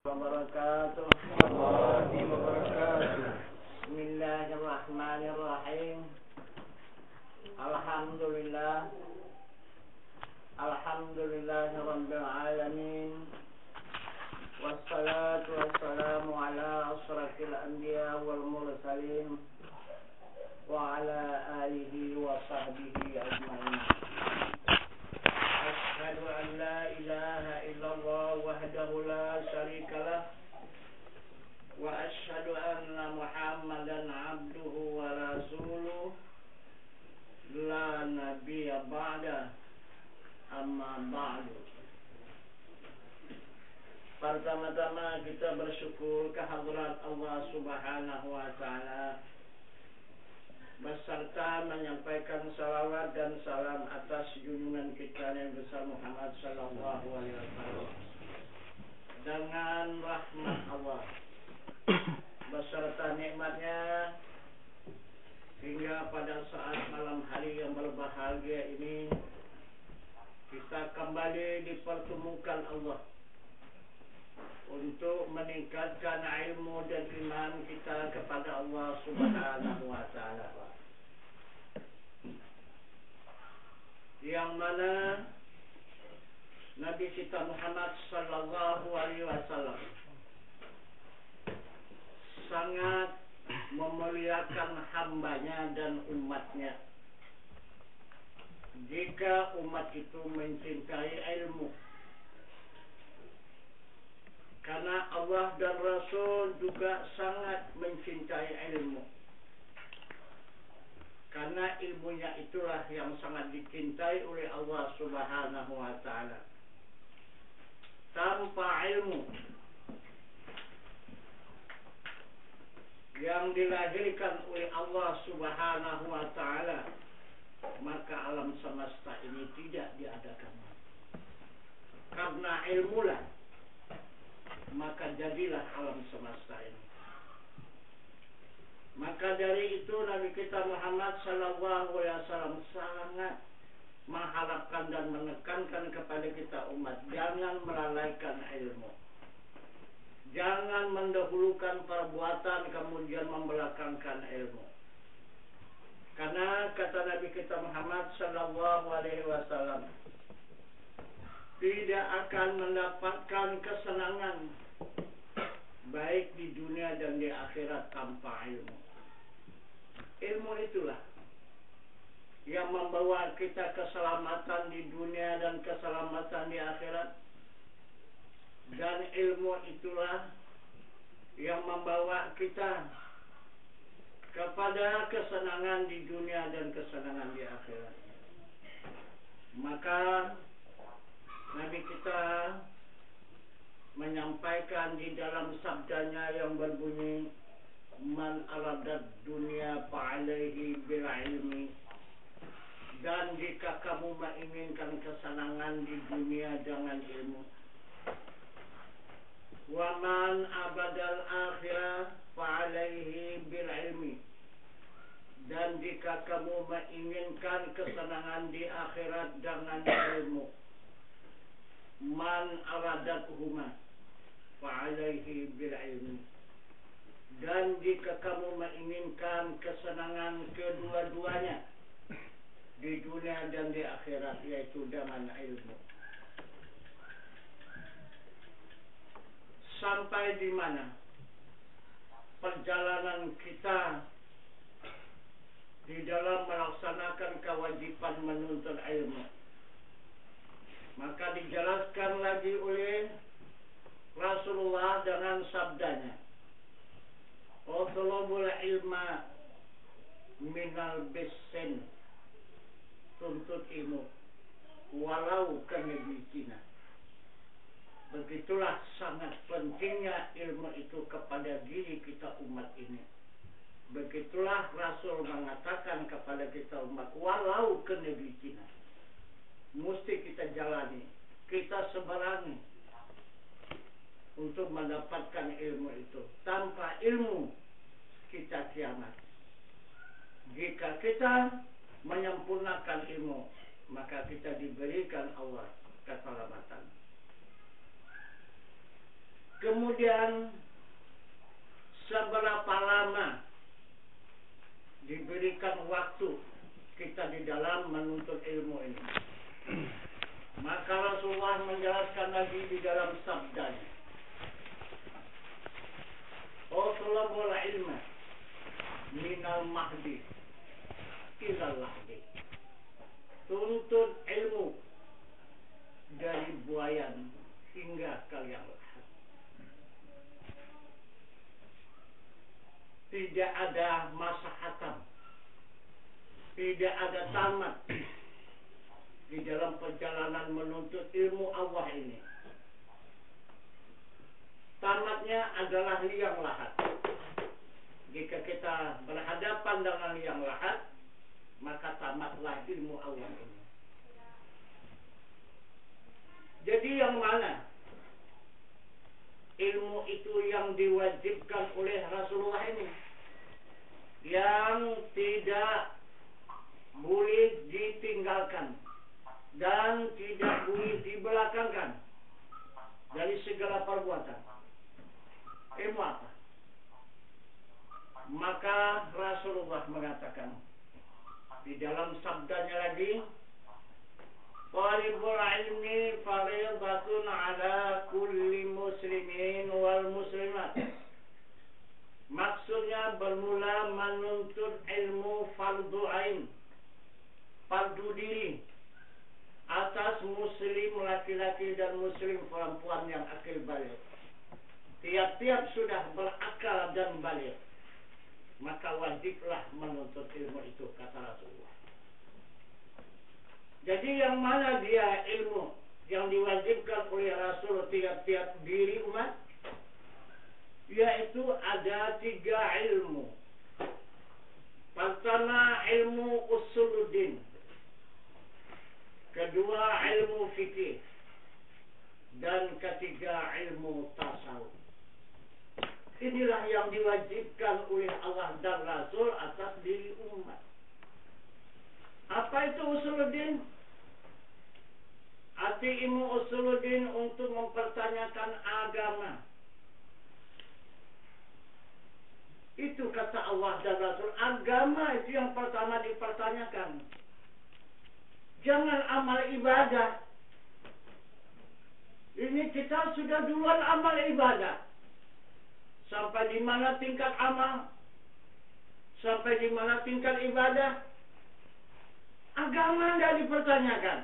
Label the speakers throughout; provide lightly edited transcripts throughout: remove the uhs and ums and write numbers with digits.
Speaker 1: wabarakatuh. Bismillahirrahmanirrahim. Alhamdulillah. Alhamdulillahirabbil alamin. Wassalatu wassalamu ala asyrafil anbiya wal mursalin wa ala alihi wa sahbihi ajma'in. Asyhadu an la ilaha illallah wahdahu la syarikalah wa asyhadu anna Muhammadan abduhu wa rasuluh la nabiyya ba'da amma ba'du. Pertama-tama kita bersyukur kehadirat Allah Subhanahu wa taala beserta menyampaikan salawat dan salam atas junjungan kita yang besar Muhammad sallallahu alaihi wasallam dengan rahmat Allah beserta nikmatnya hingga pada saat malam hari yang berbahagia ini kita kembali dipertemukan Allah untuk meningkatkan ilmu dan iman kita kepada Allah Subhanahu wa taala. Yang mana Nabi kita Muhammad sallallahu alaihi wasallam sangat memuliakan hambanya dan umatnya. Jika umat itu mencintai ilmu, karena Allah dan Rasul juga sangat mencintai ilmu. Karena ilmunya itulah yang sangat dicintai oleh Allah Subhanahu wa taala. Tanpa ilmu yang dilahirkan oleh Allah Subhanahu wa taala, maka alam semesta ini tidak diadakan. Karena ilmulah maka jadilah alam semesta ini. Maka dari itu Nabi kita Muhammad sallallahu alaihi wasallam sangat mengharapkan dan menekankan kepada kita umat, jangan melalaikan ilmu. Jangan mendahulukan perbuatan kemudian membelakangkan ilmu. Karena kata Nabi kita Muhammad sallallahu alaihi wasallam, tidak akan mendapatkan kesenangan baik di dunia dan di akhirat tanpa ilmu. Ilmu itulah yang membawa kita keselamatan di dunia dan keselamatan di akhirat. Dan ilmu itulah yang membawa kita kepada kesenangan di dunia dan kesenangan di akhirat. Maka Nabi kita menyampaikan di dalam sabdanya yang berbunyi, man aradat dunia fa'alaihi bil ilmi. Dan jika kamu menginginkan kesenangan di dunia dengan ilmu. Wa man abadal akhirah fa'alaihi bil ilmi. Dan jika kamu menginginkan kesenangan di akhirat dengan ilmu. Man aradathuma fa'alaihi bil ilmi. Dan jika kamu menginginkan kesenangan kedua-duanya di dunia dan di akhirat, yaitu dengan ilmu. Sampai di mana perjalanan kita di dalam melaksanakan kewajiban menuntut ilmu. Maka dijelaskan lagi oleh Rasulullah dengan sabdanya, "Utlubul ilma minal bisin." Tuntut ilmu walau ke negeri Cina. Begitulah sangat pentingnya ilmu itu kepada diri kita umat ini. Begitulah Rasul mengatakan kepada kita umat, walau ke negeri Cina. Mesti kita jalani, kita sebarangi untuk mendapatkan ilmu itu. Tanpa ilmu kita kiamat. Jika kita menyempurnakan ilmu, maka kita diberikan Allah keselamatan. Kemudian seberapa lama diberikan waktu kita di dalam menuntut ilmu ini? Maka Rasulullah menjelaskan lagi di dalam sabdanya, "Utlubul ilma minal mahdi ilal lahdi." Tuntut ilmu dari buayan hingga kalian lahat. Tidak ada masa hatam, tidak ada tamat di dalam perjalanan menuntut ilmu Allah ini. Tamatnya adalah liang lahat. Jika kita berhadapan dengan liang lahat, maka tamatlah ilmu Allah ini. Jadi yang mana ilmu itu yang diwajibkan oleh Rasulullah ini, yang tidak boleh ditinggalkan dan tidak boleh dibelakangkan dari segala perbuatan. Ilmu apa? Maka Rasulullah mengatakan di dalam sabdanya lagi, "Talibul ilmi fariidatun ala kulli muslimin wal muslimat." Maksudnya bermula menuntut ilmu fardu ain, fardu diri atas muslim laki-laki dan muslim perempuan yang akil balik. Tiap-tiap sudah berakal dan balik, maka wajiblah menuntut ilmu itu, kata Rasulullah. Jadi yang mana dia ilmu yang diwajibkan oleh Rasul tiap-tiap diri umat? Yaitu ada 3 ilmu. Pertama ilmu usuluddin, kedua ilmu fikih, dan ketiga ilmu tasawuf. Inilah yang diwajibkan oleh Allah dan Rasul atas diri umat. Apa itu usuluddin? Arti ilmu usuluddin untuk mempertanyakan agama. Itu kata Allah dan Rasul, agama itu yang pertama dipertanyakan. Jangan amal ibadah. Ini kita sudah duluan amal ibadah. Sampai di mana tingkat amal? Sampai di mana tingkat ibadah? Agama tidak dipertanyakan.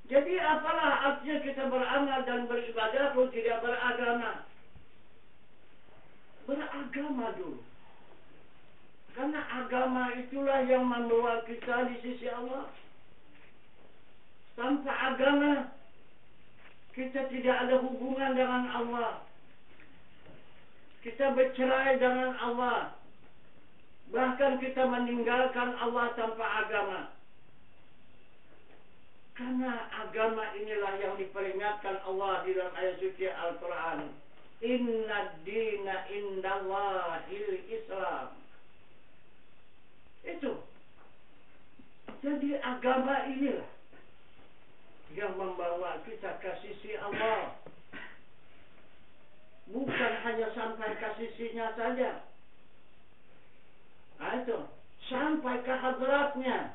Speaker 1: Jadi apalah artinya kita beramal dan beribadah kalau tidak beragama? Beragama dulu. Karena agama itulah yang membawa kita di sisi Allah. Tanpa agama, kita tidak ada hubungan dengan Allah. Kita bercerai dengan Allah. Bahkan kita meninggalkan Allah tanpa agama. Karena agama inilah yang diperingatkan Allah di dalam ayat suci Al-Quran. Inna dina indallahil Islam. Itu. Jadi agama inilah yang membawa kita ke sisi Allah. Bukan hanya sampai ke sisinya saja. Nah, itu. Sampai ke hadratnya.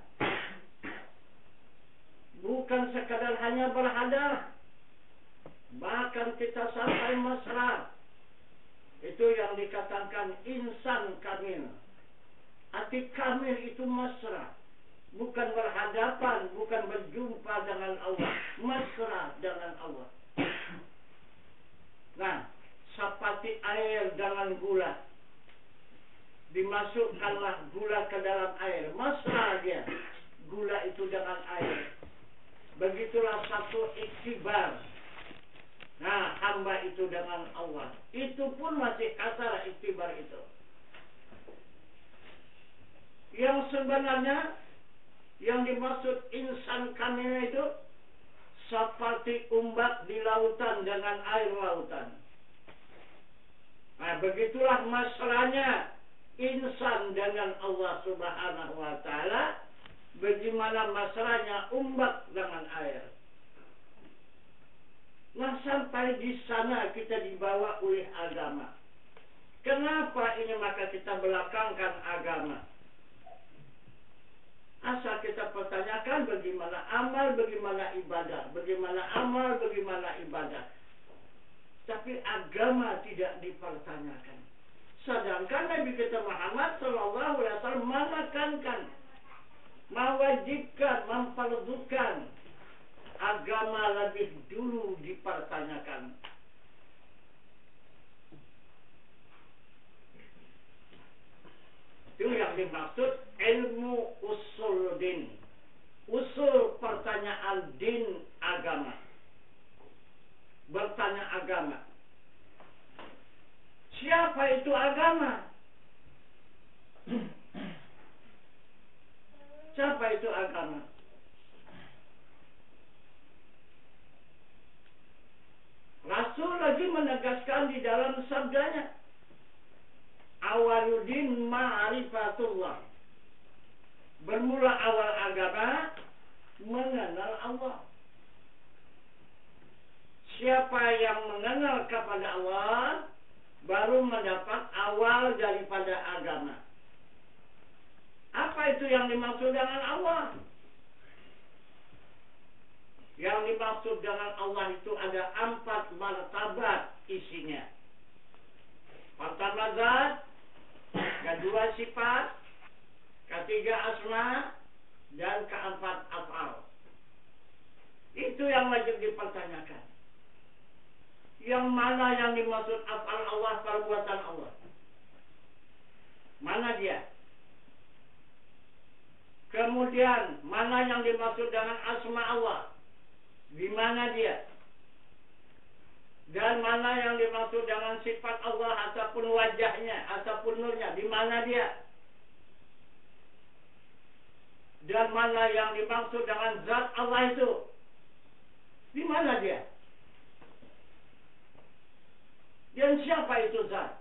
Speaker 1: Bukan sekadar hanya berhadap. Bahkan kita sampai mesra. Itu yang dikatakan insan kamil. Arti kamil itu mesra. Bukan berhadapan, bukan berjumpa dengan Allah. Mesra dengan Allah. Nah, seperti air dengan gula. Dimasukkanlah gula ke dalam air. Mesra dia. Gula itu dengan air. Begitulah satu iktibar. Nah, hamba itu dengan Allah. Itu pun masih kasar iktibar itu. Yang sebenarnya yang dimaksud insan kamil itu seperti ombak di lautan dengan air lautan. Nah, begitulah masalahnya insan dengan Allah Subhanahu wa ta'ala. Bagaimana masalahnya ombak dengan air. Nah, sampai di sana kita dibawa oleh agama. Kenapa ini maka kita belakangkan agama? Asal kita pertanyakan bagaimana amal, bagaimana ibadah, bagaimana amal, bagaimana ibadah. Tapi agama tidak dipertanyakan. Sedangkan Nabi kita Muhammad sallallahu alaihi wasallam menekankan, mewajibkan, memperdukan agama lebih dulu dipertanyakan. Itu yang dimaksud ilmu usul din. Usul pertanyaan din agama. Bertanya agama. Siapa itu agama? Siapa itu agama? Rasul lagi menegaskan di dalam sabdanya, awaludin ma'rifatullah. Bermula awal agama mengenal Allah. Siapa yang mengenal kepada Allah baru mendapat awal daripada agama. Apa itu yang dimaksud dengan Allah? Yang dimaksud dengan Allah itu ada 4 martabat isinya. Pertama zat, kedua sifat, ketiga asma, dan keempat af'al. Itu yang wajib dipertanyakan. Yang mana yang dimaksud af'al Allah, perbuatan Allah? Mana dia? Kemudian, mana yang dimaksud dengan asma Allah? Di mana dia? Dan mana yang dimaksud dengan sifat Allah ataupun wajahnya, ataupun nurnya? Di mana dia? Dan mana yang dimaksud dengan zat Allah itu? Di mana dia? Dan siapa itu zat?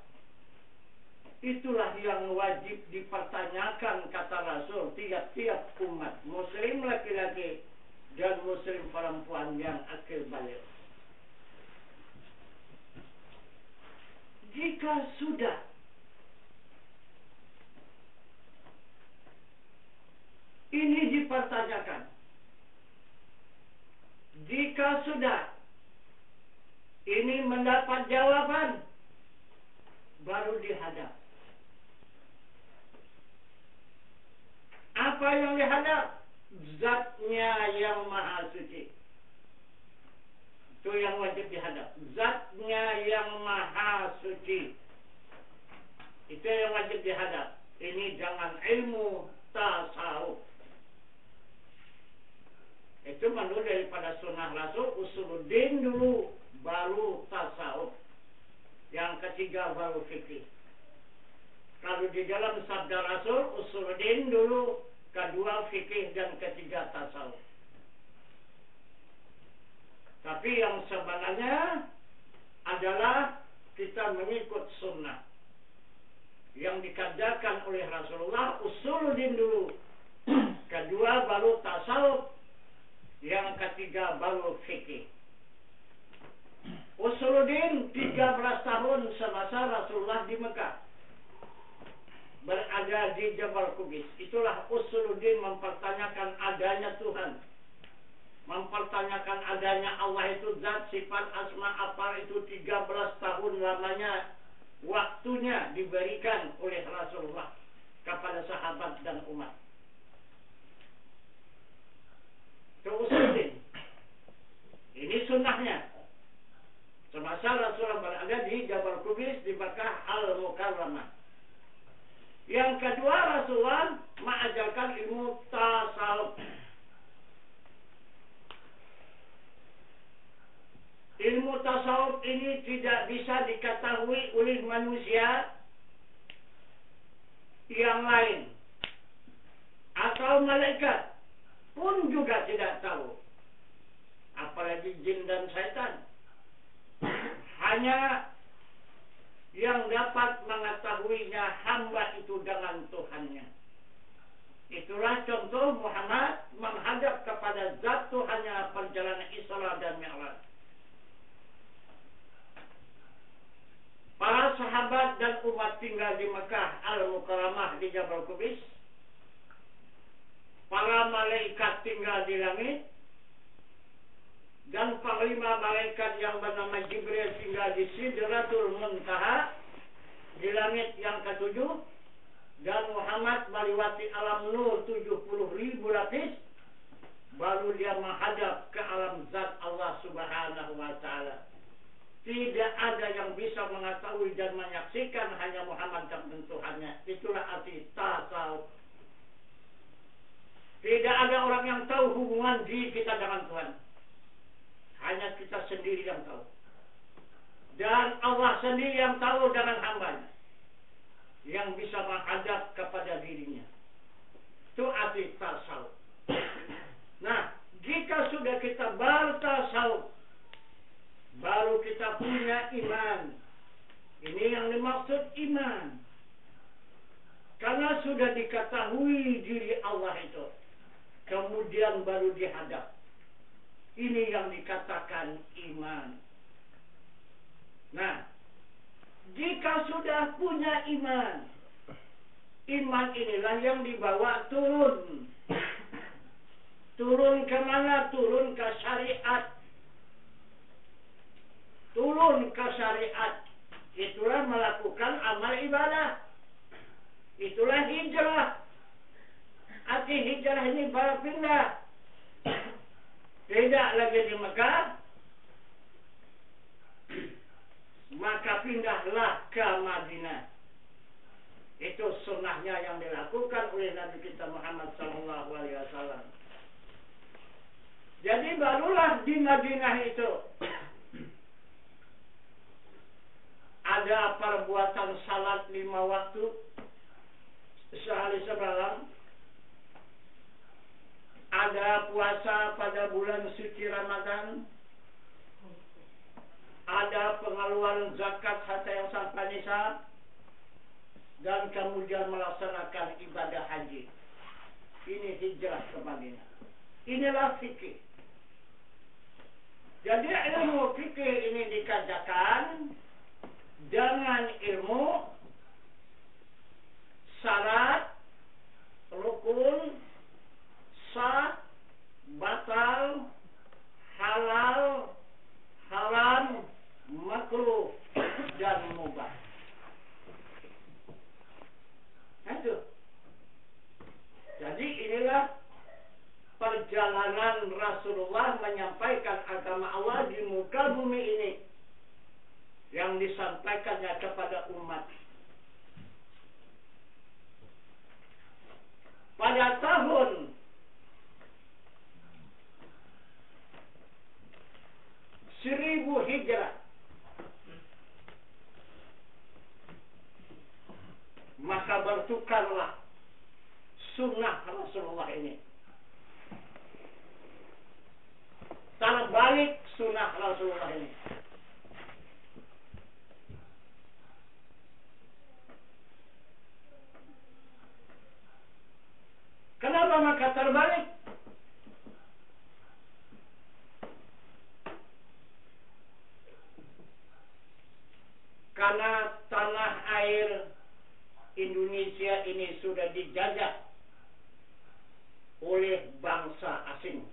Speaker 1: Itulah yang wajib dipertanyakan, kata Rasul, tiap-tiap umat muslim laki-laki dan muslim perempuan yang akil balik. Jika sudah ini dipertanyakan, jika sudah ini mendapat jawaban, baru dihadap. Apa yang dihadap? Zatnya yang maha suci. Itu yang wajib dihadap. Zatnya yang maha suci. Itu yang wajib dihadap. Ini jangan ilmu tasawuf. Itu menurut daripada sunnah Rasul, usuluddin dulu, baru tasawuf. Yang ketiga baru fikih. Kalau di dalam sabda Rasul, usuluddin dulu, kedua fikih, dan ketiga tasawuf. Tapi yang sebenarnya adalah kita mengikut sunnah yang dikerjakan oleh Rasulullah. Usuluddin dulu, kedua baru tasawuf, yang ketiga baru fikih. Usuluddin 13 tahun semasa Rasulullah di Mekah, berada di Jabal Qubis. Itulah usuluddin, mempertanyakan adanya Tuhan, mempertanyakan adanya Allah itu zat, sifat, asma, apa itu 13 tahun lamanya waktunya diberikan oleh Rasulullah kepada sahabat dan umat. Itu usuluddin. Ini sunnahnya. Semasa Rasulullah berada di Jabal Qubis di Makkah Al-Mukarramah. Yang kedua, Rasulullah mengajarkan ilmu tasawuf. Ilmu tasawuf ini tidak bisa diketahui oleh manusia yang lain, atau malaikat pun juga tidak tahu, apalagi jin dan syaitan. Hanya yang dapat mengetahuinya hamba itu dengan Tuhannya. Itulah contoh Muhammad menghadap kepada zat Tuhannya perjalanan Isra dan Mi'raj. tinggal di Mekah Al-Mukarramah di Jabal Qubis. Para malaikat tinggal di langit. Dan panglima malaikat yang bernama Jibril tinggal di Sidratul Muntaha di langit yang ketujuh. Dan Muhammad melewati alam nur 70.000 lapis. Baru dia menghadap ke alam zat Allah Subhanahu wa ta'ala. Tidak ada yang bisa mengetahui dan menyaksikan, hanya Muhammad dan Tuhannya. Itulah arti tasawuf. Tidak ada orang yang tahu hubungan diri kita dengan Tuhan. Hanya kita sendiri yang tahu. Dan Allah sendiri yang tahu dengan hambanya. Yang bisa menghadap kepada dirinya. Itu arti tasawuf. Nah, jika sudah kita bertasawuf, baru kita punya iman. Ini yang dimaksud iman. Karena sudah diketahui diri Allah itu. Kemudian baru dihadap. Ini yang dikatakan iman. Nah, jika sudah punya iman, iman inilah yang dibawa turun. Turun ke mana? Turun ke syariat. Turun ke syariat. Itulah melakukan amal ibadah. Itulah hijrah. Arti hijrah ini berpindah. Tidak lagi di Mekah. Maka pindahlah ke Madinah. Itu sunnahnya yang dilakukan oleh Nabi kita Muhammad SAW. Jadi barulah di Madinah itu ada perbuatan salat 5 waktu sehari semalam. Ada puasa pada bulan suci Ramadan. Ada pengeluaran zakat harta yang sampai nisab. Dan kemudian melaksanakan ibadah haji. Ini hijrah ke Madinah. Inilah fikih. Jadi ilmu fikih ini dikajakan dengan ilmu syarat, rukun, sah, batal, halal, haram, makruh, dan mubah. Itu. Jadi inilah perjalanan Rasulullah menyampaikan agama Allah di muka bumi ini. Yang disampaikannya kepada umat. Pada tahun 1000 Hijrah, maka bertukarlah sunnah Rasulullah ini. Terbalik sunnah Rasulullah ini. Kenapa maka terbalik? Karena tanah air Indonesia ini sudah dijajah oleh bangsa asing.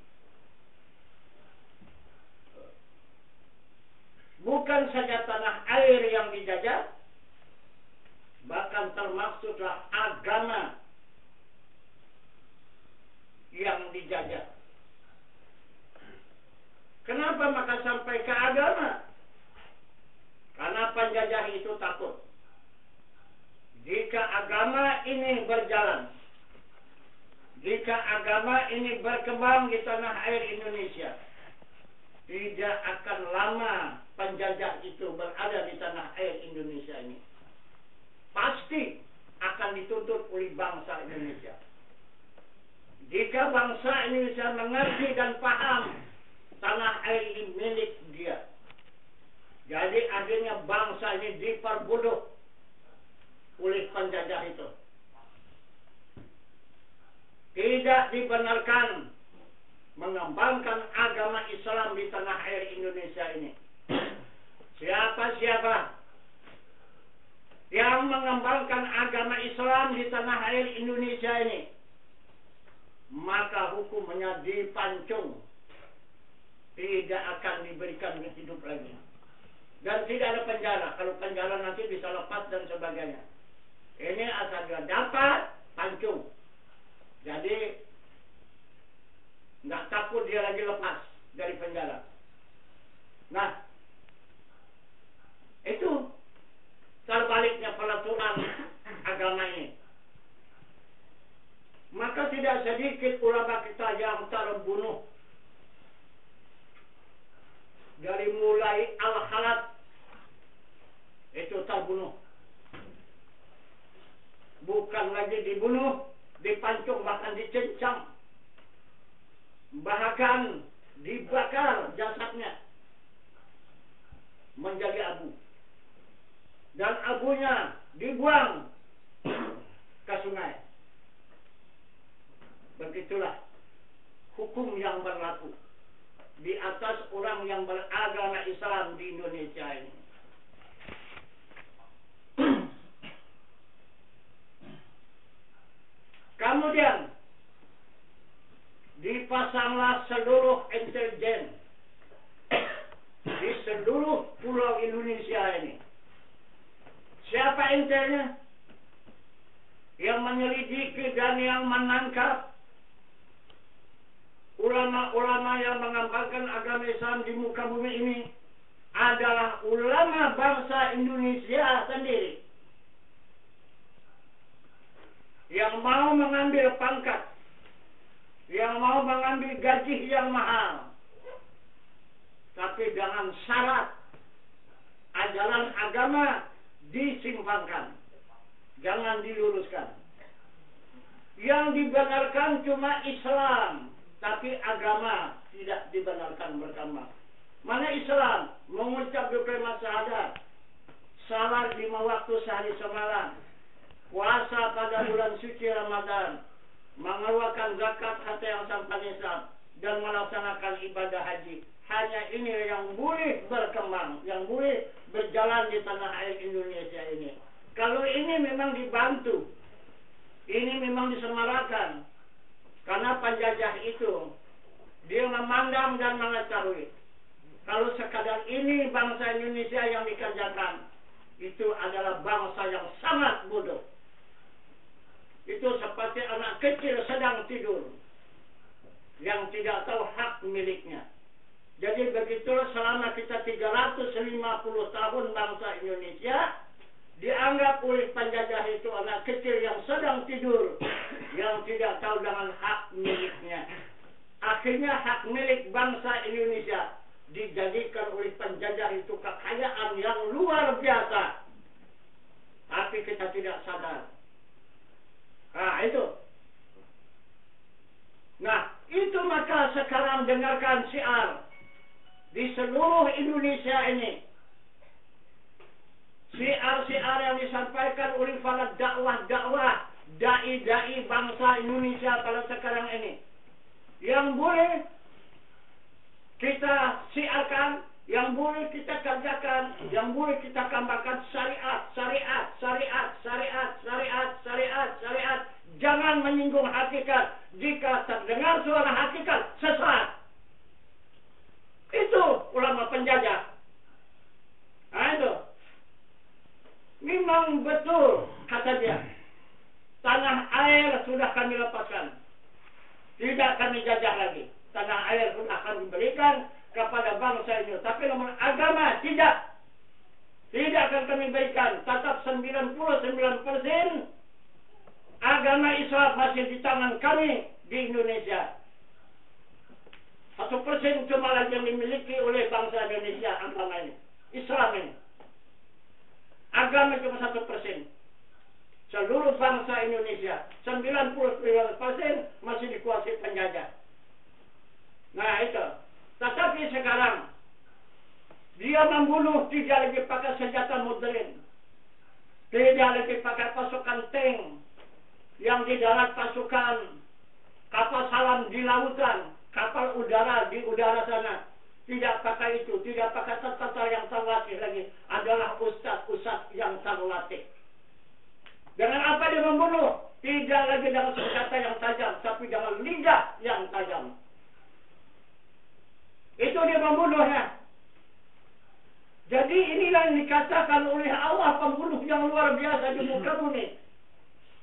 Speaker 1: Bukan saja tanah air yang dijajah, bahkan termaksudlah agama yang dijajah. Kenapa maka sampai ke agama? Karena penjajah itu takut. Jika agama ini berjalan, jika agama ini berkembang di tanah air Indonesia, tidak akan lama penjajah itu berada di tanah air Indonesia ini. Pasti akan dituntut oleh bangsa Indonesia. Jika bangsa Indonesia mengerti dan paham tanah air ini milik dia, jadi akhirnya bangsa ini diperbudak oleh penjajah itu. Tidak dibenarkan mengembangkan agama Islam di tanah air Indonesia ini. Siapa-siapa yang mengembangkan agama Islam di tanah air Indonesia ini, maka hukumnya dipancung, tidak akan diberikan hidup lagi, dan tidak ada penjara. Kalau penjara nanti bisa lepas dan sebagainya. Ini asal dia dapat pancung, jadi nggak takut dia lagi lepas dari penjara. Nah, itu terbaliknya peraturan agama ini. Maka tidak sedikit ulama kita yang terbunuh. Dari mulai Al-Khalat itu terbunuh. Bukan lagi dibunuh, dipancung, bahkan dicincang, bahkan dibakar jasadnya menjadi abu, dan abunya dibuang ke sungai. Begitulah hukum yang berlaku di atas orang yang beragama Islam di Indonesia ini. Kemudian dipasanglah seluruh intelijen di seluruh pulau Indonesia ini. Siapa intelnya? Yang menyelidiki dan yang menangkap ulama-ulama yang mengamalkan agama Islam di muka bumi ini adalah ulama bangsa Indonesia sendiri, yang mau mengambil pangkat, yang mau mengambil gaji yang mahal, tapi dengan syarat ajaran agama disimpangkan, jangan diluruskan. Yang dibenarkan cuma Islam, tapi agama tidak dibenarkan bersama. Mana Islam mengucap dua kalimat syahadat, salat 5 waktu sehari semalam, puasa pada bulan suci Ramadan, mengeluarkan zakat harta yang sampai nisab, dan melaksanakan ibadah haji. Hanya ini yang boleh berkembang, yang boleh berjalan di tanah air Indonesia ini. Kalau ini memang dibantu, ini memang disemarakan, karena penjajah itu dia memandang dan mengetahui kalau sekadar ini bangsa Indonesia yang dikerjakan, itu adalah bangsa yang sangat bodoh. Itu seperti anak kecil sedang tidur yang tidak tahu hak miliknya. Jadi begitulah selama kita 350 tahun bangsa Indonesia dianggap oleh penjajah itu anak kecil yang sedang tidur, yang tidak tahu dengan hak miliknya. Akhirnya hak milik bangsa Indonesia dijadikan oleh penjajah itu kekayaan yang luar biasa, tapi kita tidak sadar. Nah itu. Nah itu maka sekarang dengarkan syiar di seluruh Indonesia ini, syiar-syiar yang disampaikan oleh para dakwah-dakwah, dai-dai bangsa Indonesia pada sekarang ini, yang boleh kita syiarkan, yang boleh kita kerjakan, yang boleh kita kembangkan syariat, syariat, syariat, syariat, syariat, syariat, syariat. Jangan menyinggung hakikat. Jika terdengar suara hakikat, sesat. Itu ulama penjajah. Nah itu. Memang betul kata dia, tanah air sudah kami lepaskan, tidak kami jajah lagi. Tanah air sudah kami berikan kepada bangsa ini, tapi nomor agama tidak akan kami berikan. Tetap 99% agama Islam masih di tangan kami di Indonesia. 1% cuma lagi yang dimiliki oleh bangsa Indonesia agama ini, Islam ini. Agama cuma 1%. Seluruh bangsa Indonesia 99% masih dikuasai penjajah. Nah itu. Tetapi sekarang dia membunuh, tidak lagi pakai senjata modern, tidak lagi pakai pasukan tank, yang di darat pasukan kapal selam di lautan, kapal udara di udara sana. Tidak pakai itu, tidak pakai tentara yang terlatih lagi, adalah ustaz-ustaz yang terlatih. Dengan Jadi inilah yang dikatakan oleh Allah pembunuh yang luar biasa di muka bumi.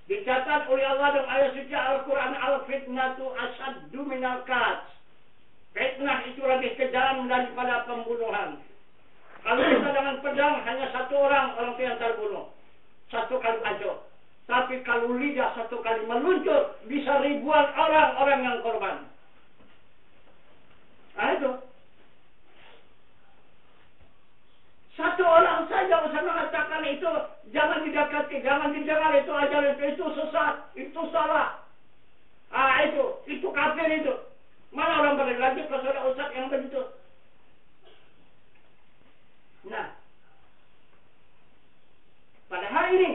Speaker 1: Dicatat oleh Allah dalam ayat suci Al-Quran, al-fitnatu asyaddu minal qatl. Fitnah itu lebih kejam daripada pembunuhan. Kalau kita dengan pedang hanya satu orang itu yang terbunuh. Satu kali aja. Tapi kalau lidah satu kali meluncur, bisa ribuan orang yang korban. Nah itu. Satu orang saja usah mengatakan itu jangan didekati, jangan didengar itu ajaran itu sesat, itu salah. Itu kafir itu. Mana orang balik lagi ke saudara ustaz yang begitu? Nah, pada hari ini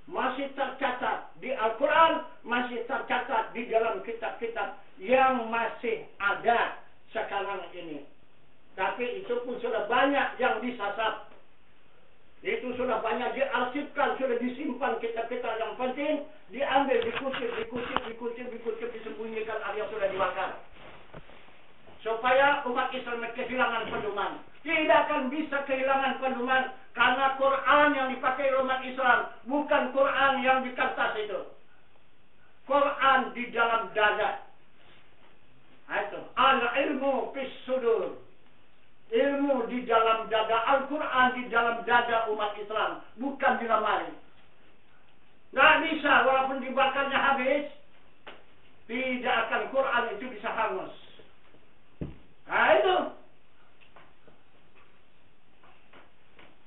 Speaker 1: masih tercatat di Al-Quran, masih tercatat di dalam kitab-kitab yang masih ada sekarang ini. Tapi itu pun sudah banyak yang disasar. Itu sudah banyak diarsipkan, sudah disimpan kitab-kitab yang penting, diambil, dikutip, disembunyikan alias sudah dibakar. Supaya umat Islam kehilangan pedoman. Tidak akan bisa kehilangan pedoman karena Quran yang dipakai umat Islam bukan Quran yang di kertas itu. Quran di dalam dada. Itu al-ilmu fis sudur. Ilmu di dalam dada, Al-Quran di dalam dada umat Islam, bukan di lemari. Nggak bisa, walaupun dibakarnya habis, tidak akan Quran itu bisa hangus. Nah itu.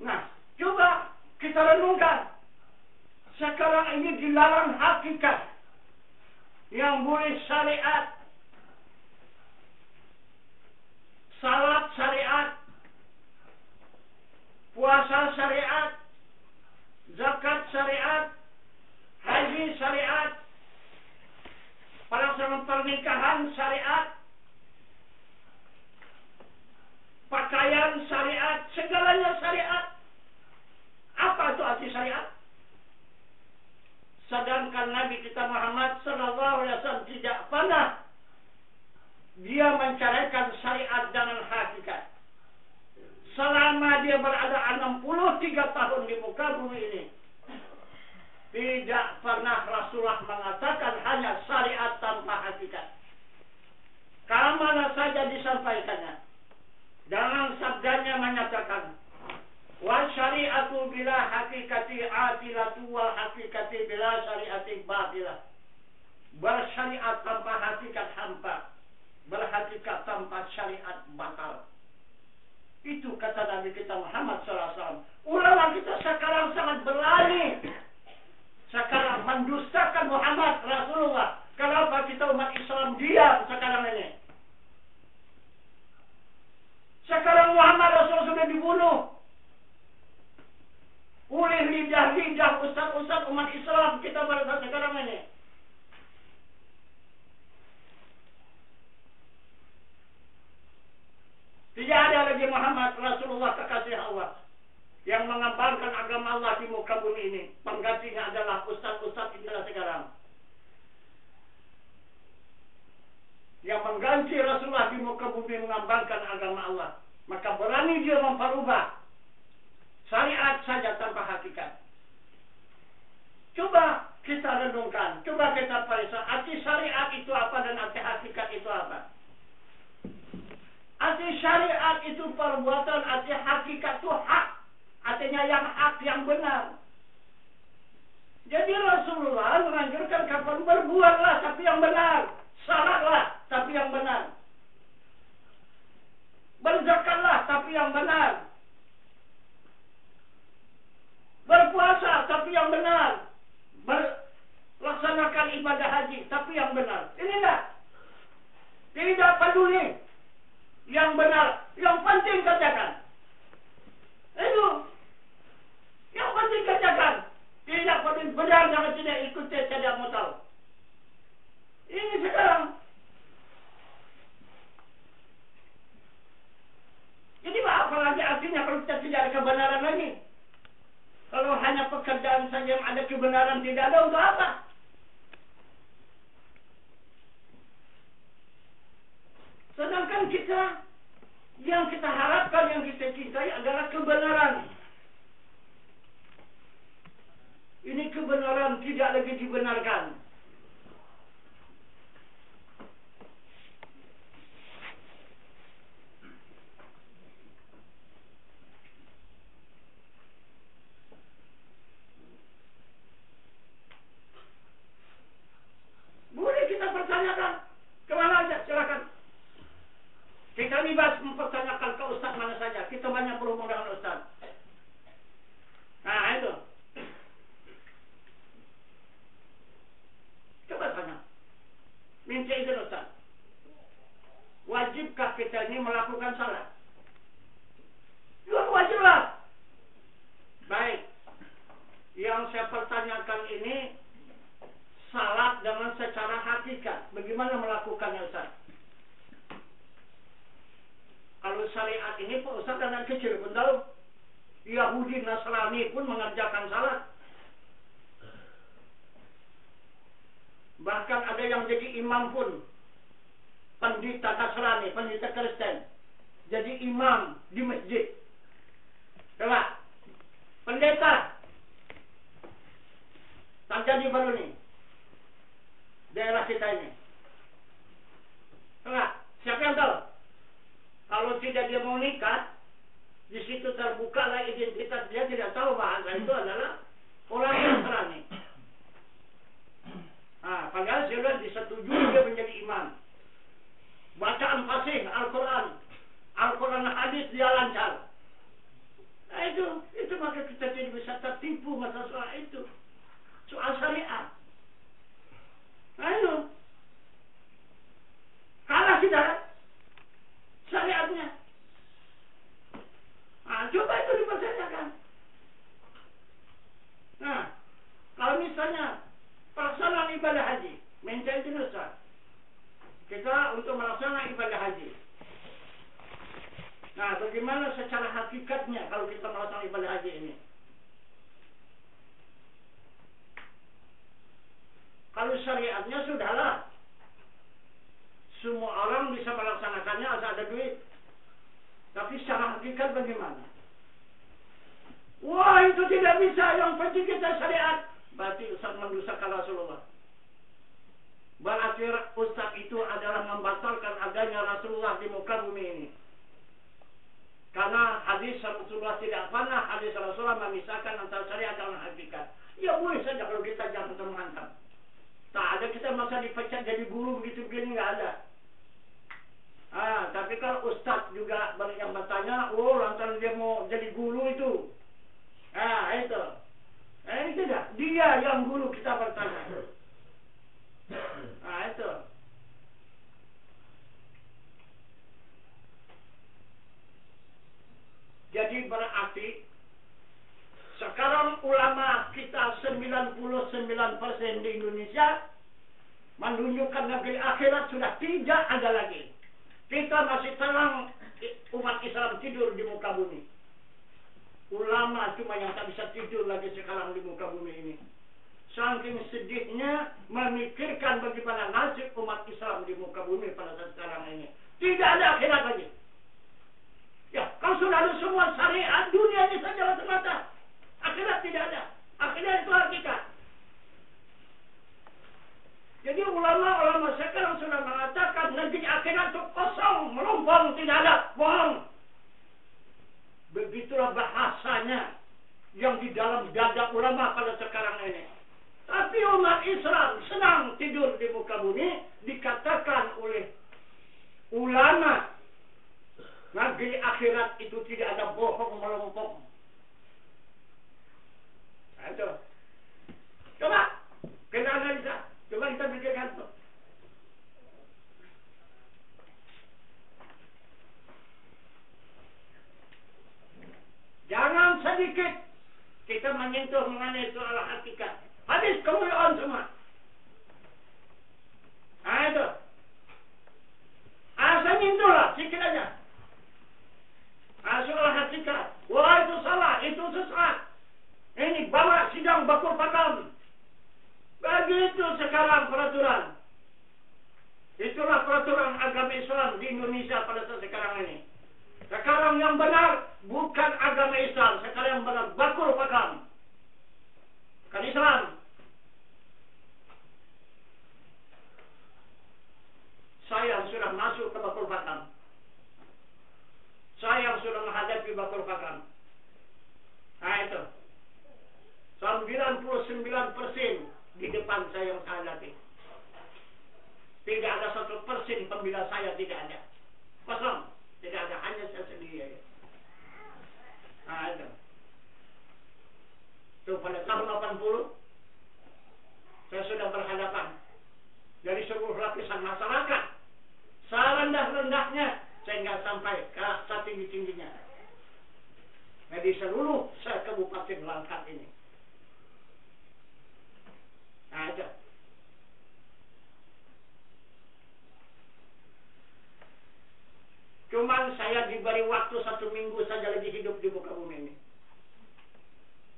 Speaker 1: Nah, coba kita renungkan. Sekarang ini dilarang hakikat. Yang boleh syariat. Salat syariat, puasa syariat, zakat syariat, haji syariat, pelaksanaan pernikahan syariat, pakaian syariat, segalanya syariat. Apa itu arti syariat? Sedangkan Nabi kita Muhammad SAW tidak pernah dia mencarikan syariat dengan hakikat. Selama dia berada 63 tahun di muka bumi ini, tidak pernah Rasulullah mengatakan hanya syariat tanpa hakikat. Kemana saja disampaikannya. Dengan sabdanya menyatakan, wa syari'atu bila hakikati atilatu wa hakikati bila syari'ati batilah. Bersyariat tanpa hakikat hampa, berhakikat tanpa syariat batal. Itu kata Nabi kita Muhammad SAW. Ulama kita sekarang sangat berani. Sekarang mendustakan Muhammad Rasulullah. Kenapa kita umat Islam diam sekarang ini? Sekarang Muhammad Rasul sudah dibunuh oleh lidah-lidah ustaz-ustaz umat Islam kita pada sekarang ini. Tidak ada lagi Muhammad Rasulullah kekasih Allah yang mengembangkan agama Allah di muka bumi ini. Penggantinya adalah ustaz-ustaz inilah sekarang. Yang mengganti Rasulullah di muka bumi mengembangkan agama Allah. Maka berani dia memperubah syariat saja tanpa hakikat. Coba kita renungkan, coba kita periksa arti syariat itu apa dan arti hakikat itu apa. Arti syariat itu perbuatan, arti hakikat itu hak. Artinya yang hak, yang benar. Jadi Rasulullah menganjurkan kapan berbuatlah tapi yang benar. Salatlah tapi yang benar. Berzakatlah tapi yang benar. Berpuasa tapi yang benar. Laksanakan ibadah haji tapi yang benar. Inilah. Tidak peduli yang benar, yang penting kerjakan. Itu yang penting kerjakan. Tidak penting benar, jangan tidak ikuti, tidak mau tahu. Ini sekarang. Jadi apa lagi artinya kalau kita tidak ada kebenaran lagi? Kalau hanya pekerjaan saja yang ada kebenaran, tidak ada untuk apa? Sedangkan kita, yang kita harapkan, yang kita saya cintai adalah kebenaran. Ini kebenaran tidak lagi dibenarkan. Boleh kita pertanyakan. Kemana aja, silakan. Kita bebas mempertanyakan ke ustaz mana saja. Kita banyak berhubung dengan ustaz. Nah, itu. Coba tanya. Minta izin ustaz. Wajibkah kita ini melakukan salat? Wajiblah. Baik. Yang saya pertanyakan ini salat dengan secara hakikat. Bagaimana melakukannya ustaz? Kalau syariat ini Pak Ustaz anak kecil pun tahu. Yahudi Nasrani pun mengerjakan salat. Bahkan ada yang jadi imam pun. Pendeta Nasrani, pendeta Kristen. Jadi imam di masjid. Coba. Pendeta. Tak jadi baru ni. Daerah kita ini. Coba. Siapa yang tahu? Kalau tidak dia mau nikah, di situ terbukalah identitas dia, tidak tahu bahasa itu adalah orang Nasrani. Padahal sudah disetujui dia menjadi imam. Bacaan fasih Al-Quran hadis dia lancar. Nah, itu maka kita tidak bisa tertipu masalah soal itu. Soal syariat. Nah, kalah kita syariatnya. Coba itu dipertanyakan. Nah, kalau misalnya pelaksanaan ibadah haji, minta izin ustaz. Kita untuk melaksanakan ibadah haji. Nah, bagaimana secara hakikatnya kalau kita melaksanakan ibadah haji ini? Kalau syariatnya sudahlah. Semua orang bisa melaksanakannya asal ada duit. Tapi secara hakikat bagaimana? Wah, itu tidak bisa. Yang penting kita syariat. Berarti Ustaz mendustakan Rasulullah. Berarti Ustaz itu adalah membatalkan adanya Rasulullah di muka bumi ini. Karena hadis Rasulullah tidak pernah hadis Rasulullah memisahkan antara syariat dan hakikat. Ya boleh saja kalau kita jangan menghantam. Tak ada kita masa dipecat jadi guru begitu begini, nggak ada. Tapi kalau ustaz juga banyak yang bertanya, lantaran dia mau jadi guru itu. Itu. Tidak. Dia yang guru kita bertanya. Itu. Jadi berarti sekarang ulama kita 99% di Indonesia menunjukkan negeri akhirat sudah tidak ada lagi. Kita masih tenang umat Islam tidur di muka bumi. Ulama cuma yang tak bisa tidur lagi sekarang di muka bumi ini. Saking sedihnya memikirkan bagaimana nasib umat Islam di muka bumi pada saat sekarang ini. Tidak ada akhirat lagi. Ya, kalau sudah ada semua syariat, dunia ini saja semata. Akhirat tidak ada. Akhirat itu hakikat. Jadi ulama-ulama sekarang sudah mengatakan negeri akhirat itu kosong, melompong, tidak ada, bohong. Begitulah bahasanya yang di dalam dada ulama pada sekarang ini. Tapi umat Islam senang tidur di muka bumi, dikatakan oleh ulama negeri akhirat itu tidak ada bohong, melompong. Itu. Coba kita analisa. Coba kita pikirkan tuh. Jangan sedikit kita menyentuh mengenai soal hakikat. Habis kemuliaan semua. Itu. Saya nyentuhlah sedikit aja. Soal hakikat. Wah, itu salah, itu sesat. Ini bawa sidang bakur pakam. Begitu sekarang peraturan. Itulah peraturan agama Islam di Indonesia pada saat sekarang ini. Sekarang yang benar bukan agama Islam. Sekarang benar bakul pakam. Kan Islam. Saya sudah masuk ke bakul pakam. Saya sudah menghadapi bakul pakam. Nah itu. 99% di depan saya yang saya hadapi. Tidak ada 1% pembela saya, tidak ada. Kosong. Tidak ada, hanya saya sendiri aja. Nah itu. Itu pada tahun 80 saya sudah berhadapan dari seluruh lapisan masyarakat. Serendah-rendahnya saya nggak sampai ke setinggi-tingginya. Nah di seluruh kabupaten Langkat ini. Nah itu. Cuman saya diberi waktu 1 minggu saja lagi hidup di muka bumi ini.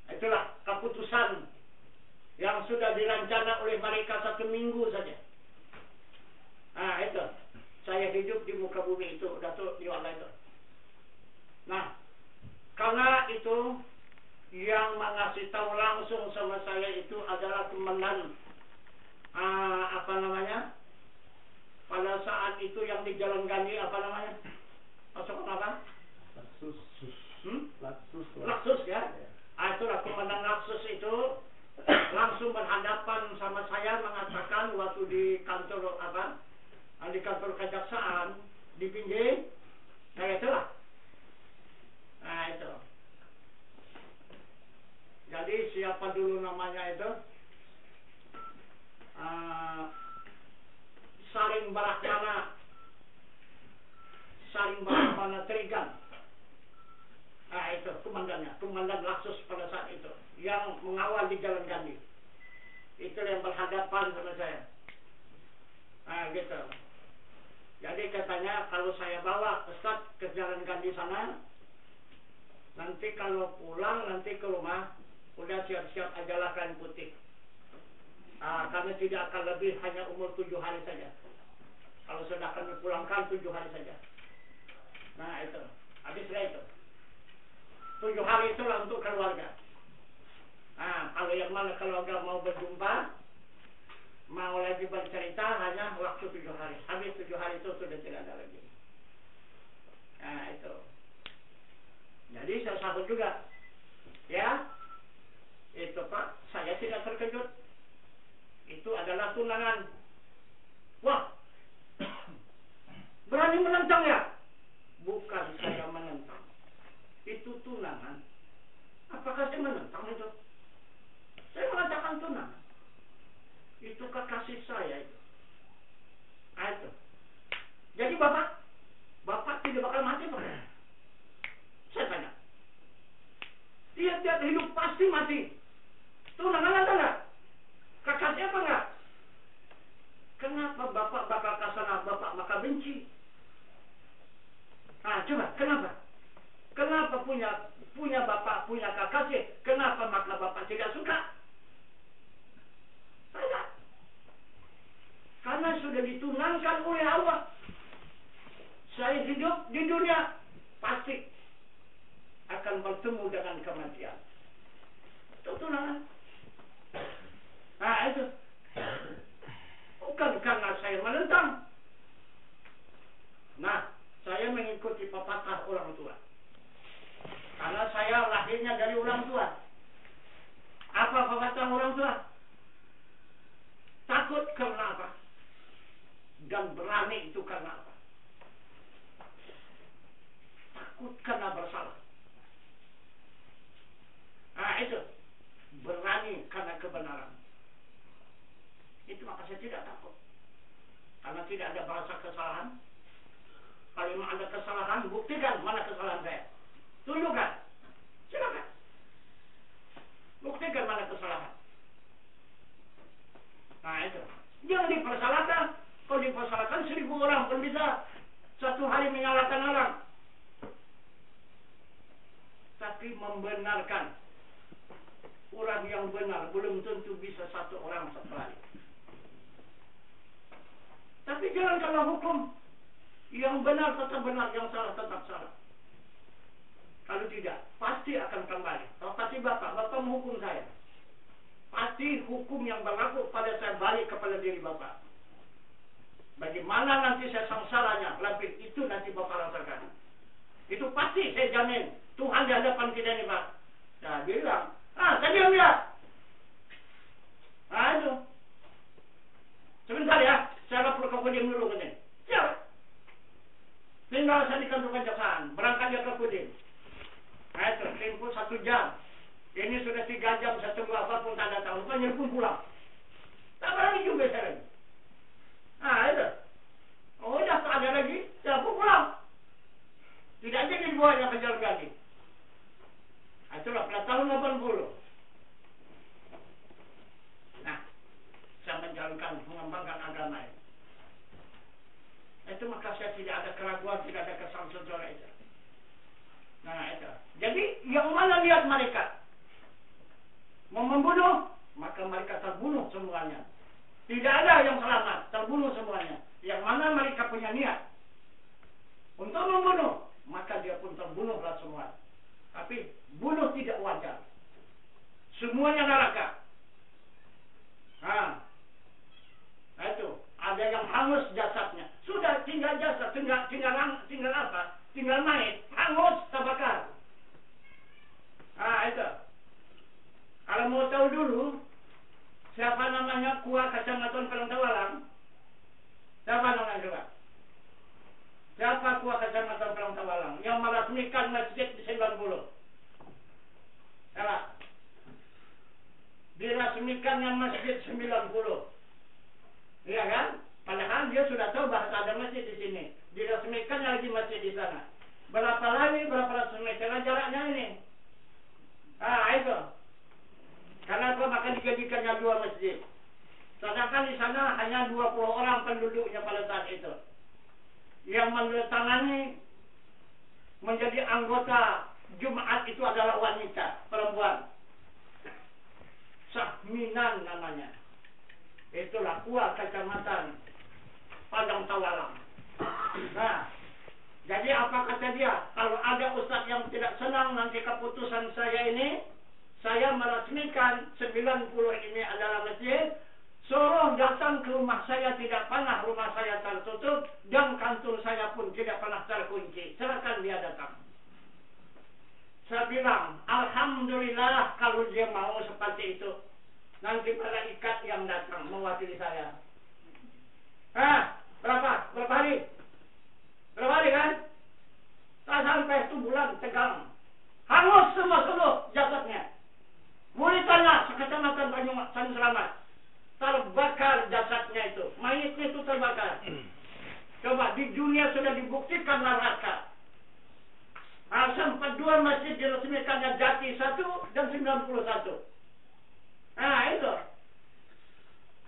Speaker 1: Itulah keputusan yang sudah dirancana oleh mereka 1 minggu saja. Nah itu. Saya hidup di muka bumi itu. Datuk Diwala itu. Nah. Karena itu yang mengasih tahu langsung sama saya itu adalah komandan pada saat itu yang di Jalan Gandhi pasukan apa? Laksus ya. Itulah komandan Laksus itu langsung berhadapan sama saya mengatakan waktu di kantor di kantor kejaksaan di Pinjeng. Nah itulah. Nah itu. Jadi siapa dulu namanya itu? Saring Brahmana Trigan. Nah itu komandannya, komandan Laksus pada saat itu yang mengawal di Jalan Gandhi. Itu yang berhadapan sama saya. Nah gitu. Jadi katanya kalau saya bawa Ustaz ke Jalan Gandhi sana, nanti kalau pulang nanti ke rumah udah siap-siap ajalah kain putih. Karena tidak akan lebih, hanya umur 7 hari saja. Kalau sudah akan dipulangkan 7 hari saja. Nah itu, habislah itu. 7 hari itulah untuk keluarga. Nah kalau yang mana keluarga mau berjumpa, mau lagi bercerita, hanya waktu 7 hari. Habis 7 hari itu sudah tidak ada lagi. Nah itu. Jadi saya sambut juga. Ya. Itu Pak, saya tidak terkejut. Itu adalah tunangan. Wah. Berani menentang ya? Bukan saya menentang. Itu tunangan. Apakah saya menentang itu? Saya mengatakan tunangan. Itu kekasih saya itu. Nah, itu. Jadi Bapak tidak bakal mati Pak. Saya tanya. Tiap-tiap hidup pasti mati. Tunangan ada nggak? Kekasih apa nggak? Kenapa Bapak bakal kasana, Bapak bakal benci? Nah, coba, kenapa? Kenapa punya Bapak, punya kekasih? Kenapa maka Bapak tidak suka? Tidak. Karena sudah ditunangkan oleh Allah. Saya hidup di dunia pasti akan bertemu dengan kematian. Itu tunangan. Nah itu. Bukan karena saya menentang. Nah, saya mengikuti pepatah orang tua. Karena saya lahirnya dari orang tua. Apa pepatah orang tua? Takut karena apa? Dan berani itu karena apa? Takut karena bersalah. Nah itu. Berani karena kebenaran. Itu maka saya tidak takut. Karena tidak ada bahasa kesalahan. Kalau memang ada kesalahan, buktikan mana kesalahan saya. Tunjukkan. Silakan. Buktikan mana kesalahan. Nah itu. Jangan dipersalahkan. Kalau dipersalahkan 1000 orang pun bisa satu hari menyalahkan orang. Tapi membenarkan orang yang benar belum tentu bisa satu orang satu hari. Tapi jangan kalau hukum yang benar tetap benar, yang salah tetap salah. Kalau tidak, pasti akan kembali. Kalau pasti Bapak menghukum saya. Pasti hukum yang berlaku pada saya balik kepada diri Bapak. Bagaimana nanti saya sengsaranya, lebih itu nanti Bapak rasakan. Itu pasti saya jamin. Tuhan di hadapan kita ini, Pak. Nah, dia bilang, saya diam ya. Nah, itu. Sebentar ya, saya lapor ke Kodim dulu katanya. Siap. Tinggal saya di kantor kejaksaan, berangkat dia ke Kodim. Nah, itu, tempuh 1 jam. Ini sudah 3 jam, saya tunggu apapun tak datang. Rupanya pun pulang. Tak berani juga saya lagi. Nah, itu. Oh, dah tak ada lagi. Saya pun pulang. Tidak jadi dibuat yang kejar ganti. Itulah pada tahun 80. Nah, saya menjalankan, mengembangkan agama ini. Itu maka saya tidak ada keraguan, tidak ada kesangsian itu. Nah, itu. Jadi, yang mana lihat mereka mau membunuh, maka mereka terbunuh semuanya. Tidak ada yang selamat, terbunuh semuanya. Yang mana mereka punya niat untuk membunuh, maka dia pun terbunuhlah semua. Tapi bunuh tidak wajar. Semuanya neraka. Nah, itu. Ada yang hangus jasadnya. Sudah tinggal jasad, tinggal apa? Tinggal naik, hangus, terbakar. Nah, itu. Kalau mau tahu dulu, siapa namanya Kua Kecamatan Pelangtawalang? Siapa namanya juga? Siapa Kua Kecamatan Pelangtawalang yang meresmikan masjid di 90? Siapa? Diresmikannya masjid 90. Iya kan? Padahal dia sudah tahu bahwa ada masjid di sini. Diresmikannya lagi masjid di sana. Berapa ratus meter jaraknya ini? Itu. Karena apa? Maka dijadikannya 2 masjid. Sedangkan di sana hanya 20 orang penduduknya pada saat itu. Yang menandatangani menjadi anggota Jumat itu adalah wanita, perempuan. Sahminan namanya. Itulah Kua Kecamatan Padang Tawalang. Nah, jadi apa kata dia? Kalau ada ustaz yang tidak senang nanti keputusan saya ini, saya meresmikan 90 ini adalah masjid, suruh datang ke rumah saya, tidak pernah rumah saya tertutup, dan kantor saya pun tidak pernah terkunci. Silakan dia datang. Saya bilang, alhamdulillah kalau dia mau seperti itu. Nanti malaikat yang datang mewakili saya. Berapa? Berapa hari? Berapa hari kan? Tak sampai 1 bulan tegang. Hangus semua seluruh jasadnya. Boleh tanya sekecamatan Tanjung Selamat. Terbakar jasadnya itu. Mayatnya itu terbakar. Coba di dunia sudah dibuktikan neraka. Sempat 2 masjid diresmikannya Jati 1 dan 91. Nah, itu.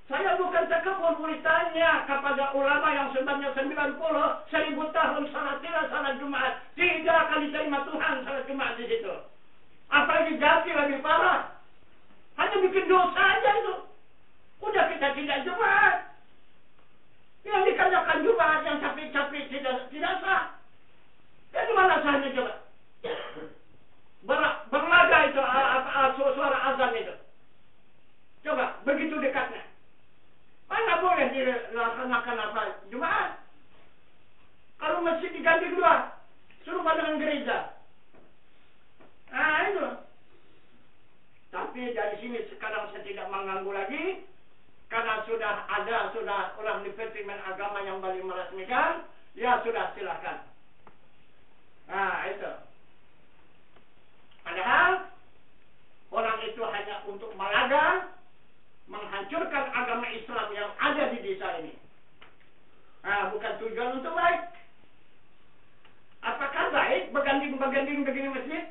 Speaker 1: Saya bukan sekepun boleh tanya kepada ulama yang sebenarnya 90, 1000 tahun salat Jumat. Tidak akan diterima Tuhan salat Jumat di situ. Apalagi Jati lebih parah. Hanya bikin dosa aja itu. Udah kita tidak Jumat. Yang dikatakan Jumat, yang capek-capek tidak sah. Ya gimana sahnya coba? Berlaga itu suara azan itu. Coba, begitu dekatnya. Mana boleh dilaksanakan apa? Jumat. Kalau masjid diganti 2, suruh dengan gereja. Nah, itu. Tapi dari sini sekarang saya tidak mengganggu lagi. Karena sudah orang Departemen Agama yang balik meresmikan. Ya sudah, silakan. Nah, itu. Padahal orang itu hanya untuk melaga, menghancurkan agama Islam yang ada di desa ini. Bukan tujuan untuk baik. Apakah baik beganding begini masjid?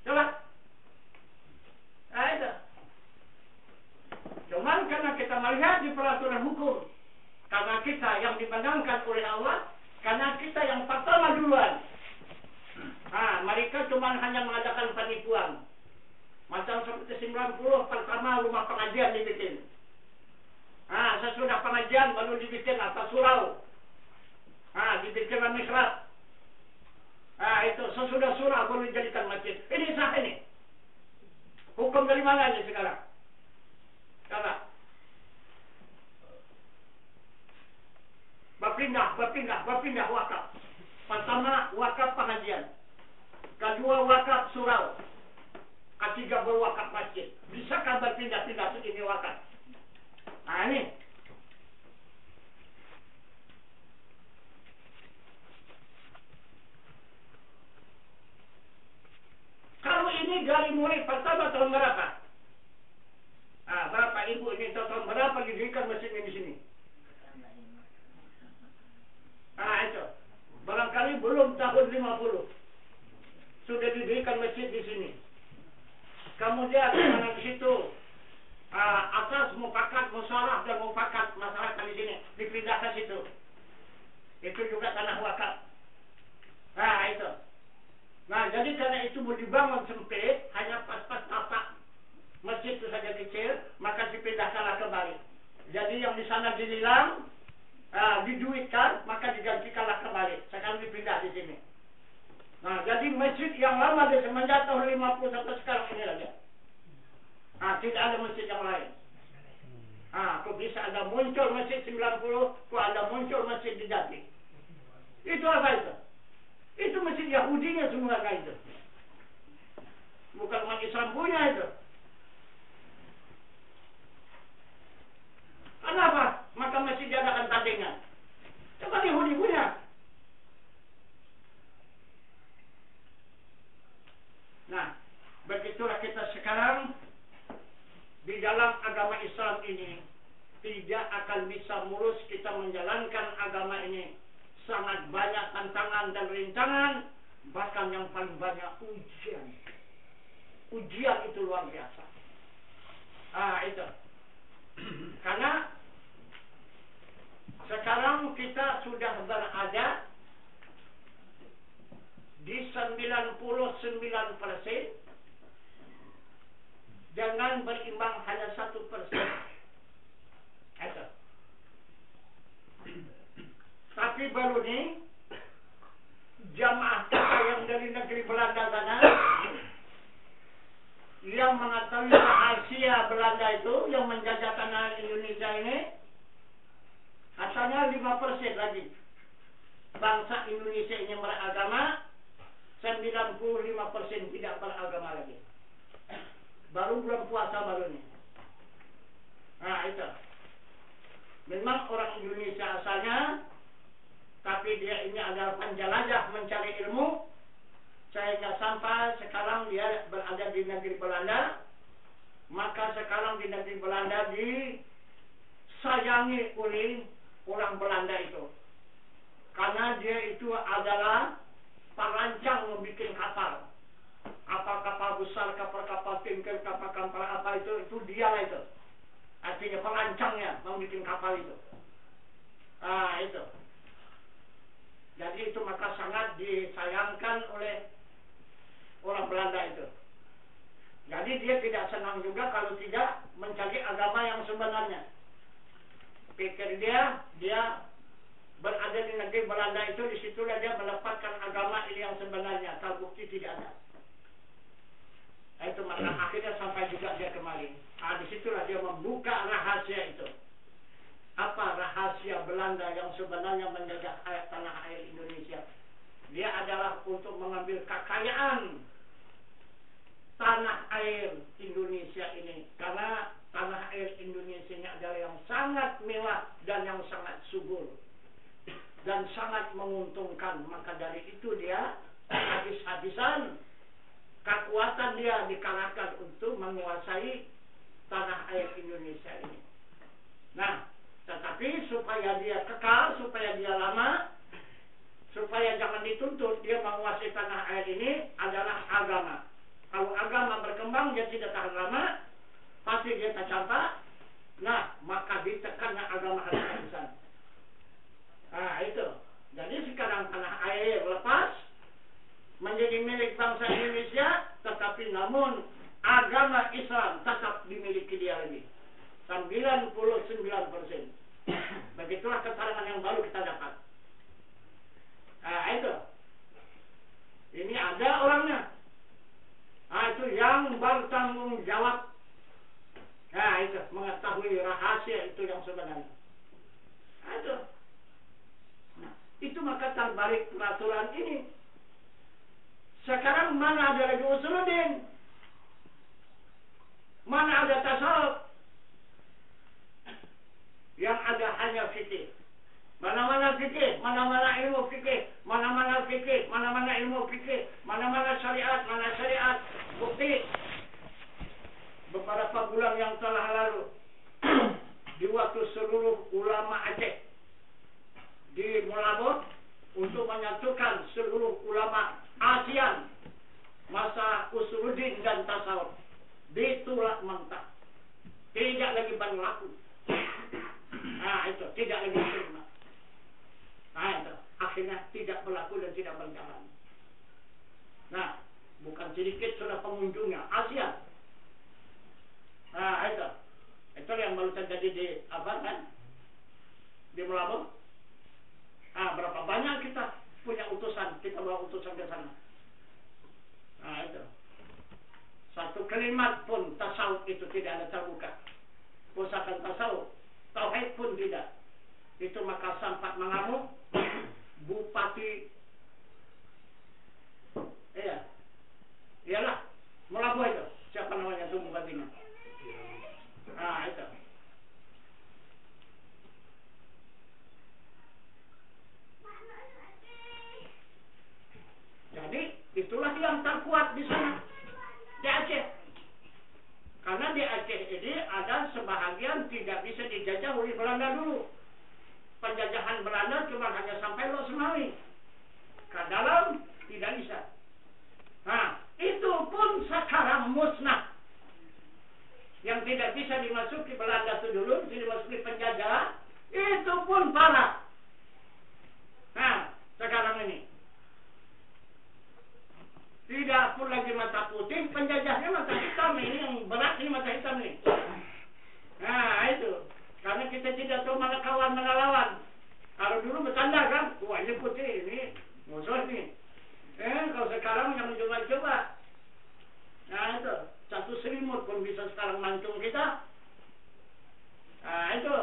Speaker 1: Coba. Itu. Cuman karena kita melihat di peraturan hukum, karena kita yang dimenangkan oleh Allah, karena kita yang pertama duluan. Mereka cuma hanya mengadakan penipuan. Macam seperti 90 pertama rumah pengajian dibikin. Sesudah pengajian baru dibikin surau. Dibikin mihrab. Itu sesudah surau baru jadi berpindah wakaf. Pertama, wakaf pengajian. Kedua, wakaf surau. Ketiga, berwakaf masjid. Bisakah berpindah-pindah ini wakaf? Nah, ini. Kalau ini dari mulai pertama tahun berapa? Berapa ibu ini tahun berapa didirikan masjid ini di sini? Itu. Barangkali belum tahun 50. Sudah didirikan masjid di sini. Kemudian karena di situ atas mufakat musyawarah dan mufakat masyarakat di sini dipindah ke situ. Itu juga tanah wakaf. Itu. Nah, jadi karena itu mau dibangun sempit, hanya pas-pas tapak masjid itu saja kecil, maka dipindahkanlah kembali. Jadi yang di sana dinilang, diduitkan, maka digantikanlah kembali. Sekarang dipindah di sini. Nah, jadi masjid yang lama dari semenjak tahun 50 sampai sekarang ini aja. Tidak ada masjid yang lain. Kok bisa ada muncul masjid 90, kok ada muncul masjid di Jati. Itu apa itu? Itu masjid Yahudinya semua kayak itu. Bukan umat Islam punya itu. Kenapa? Maka masjid diadakan tandingan. Coba Yahudi punya. Nah, begitulah kita sekarang di dalam agama Islam ini tidak akan bisa mulus kita menjalankan agama ini. Sangat banyak tantangan dan rintangan, bahkan yang paling banyak ujian. Ujian itu luar biasa. Itu. Karena sekarang kita sudah berada di 99% dengan berimbang hanya 1%. Itu. Tapi baru ini jamaah kita yang dari negeri Belanda sana, yang mengetahui rahasia Belanda itu yang menjajah tanah Indonesia ini, asalnya 5% lagi bangsa Indonesia ini beragama, 95% tidak beragama lagi. Baru bulan puasa baru ini. Itu. Memang orang Indonesia asalnya, tapi dia ini adalah penjelajah mencari ilmu, sehingga sampai sekarang dia berada di negeri Belanda. Maka sekarang di negeri Belanda disayangi oleh orang Belanda itu, karena dia itu adalah perancang membuat kapal. Apa kapal besar, kapal tinker, kapal apa itu dia lah itu. Artinya perancangnya membuat kapal itu. Itu. Jadi itu maka sangat disayangkan oleh orang Belanda itu. Jadi dia tidak senang juga kalau tidak mencari agama yang sebenarnya. Pikir dia berada di negeri Belanda itu, disitulah dia mendapatkan agama ini yang sebenarnya. Terbukti tidak ada. Itu maka akhirnya sampai juga dia kembali. Disitulah dia membuka rahasia itu. Apa rahasia Belanda yang sebenarnya menjajah tanah air Indonesia? Dia adalah untuk mengambil kekayaan tanah air Indonesia ini, karena tanah air Indonesia ini adalah yang sangat mewah dan yang sangat subur dan sangat menguntungkan. Maka dari itu dia habis-habisan kekuatan dia dikerahkan untuk menguasai tanah air Indonesia ini. Nah, tetapi supaya dia kekal, supaya dia lama, supaya jangan dituntut dia menguasai tanah air ini, adalah agama. Kalau agama berkembang, dia tidak tahan lama, pasti dia tercampak. Nah, maka ditekannya agama habis-habisan. Itu. Jadi sekarang tanah air lepas menjadi milik bangsa Indonesia, tetapi namun agama Islam tetap dimiliki dia lagi. 99%. Begitulah keterangan yang baru kita dapat. Itu. Ini ada orangnya. Itu yang bertanggung jawab. Itu mengetahui rahasia itu yang sebenarnya. Itu. Nah, Itu maka terbalik peraturan ini. Sekarang mana ada lagi usuluddin? Mana ada tasawuf? Yang ada hanya fikih. Mana-mana fikih, mana-mana ilmu fikih, mana-mana fikih, mana-mana ilmu fikih, mana-mana syariat, mana syariat. Bukti beberapa bulan yang telah lalu di waktu seluruh ulama Aceh di Mulabo untuk menyatukan seluruh ulama ASEAN masa usuluddin dan tasawuf ditolak mentah, tidak lagi berlaku. Nah itu tidak lagi diterima. Nah itu akhirnya tidak berlaku dan tidak berjalan. Nah bukan sedikit sudah pengunjungnya ASEAN. Nah itu yang baru terjadi di apa kan di Mulabo. Nah berapa banyak kita punya utusan, kita bawa utusan ke sana. Nah itu satu kalimat pun tasawuf itu tidak ada terbuka. Pusaka tasawuf, tauhid pun tidak. Itu maka sempat mengamuk Bupati iyalah Mulabo itu. Siapa namanya itu bupatinya? Nah itu. Jadi itulah yang terkuat di sana di Aceh. Karena di Aceh ini ada sebahagian tidak bisa dijajah oleh Belanda dulu. Penjajahan Belanda cuma hanya sampai Lok Semawi. Ke dalam tidak bisa. Nah, itu pun sekarang musnah. Yang tidak bisa dimasuki Belanda itu dulu, bisa dimasuki penjajah, itu pun parah. Nah, sekarang ini tidak pun lagi mata putih, penjajahnya mata hitam. Ini yang berat, ini mata hitam nih. Nah itu karena kita tidak tahu mana kawan mana lawan. Kalau dulu bercanda kan, wah ini putih, ini musuh nih. Kalau sekarang yang mencoba-coba. Nah itu satu selimut pun bisa sekarang mancung kita. Nah itu.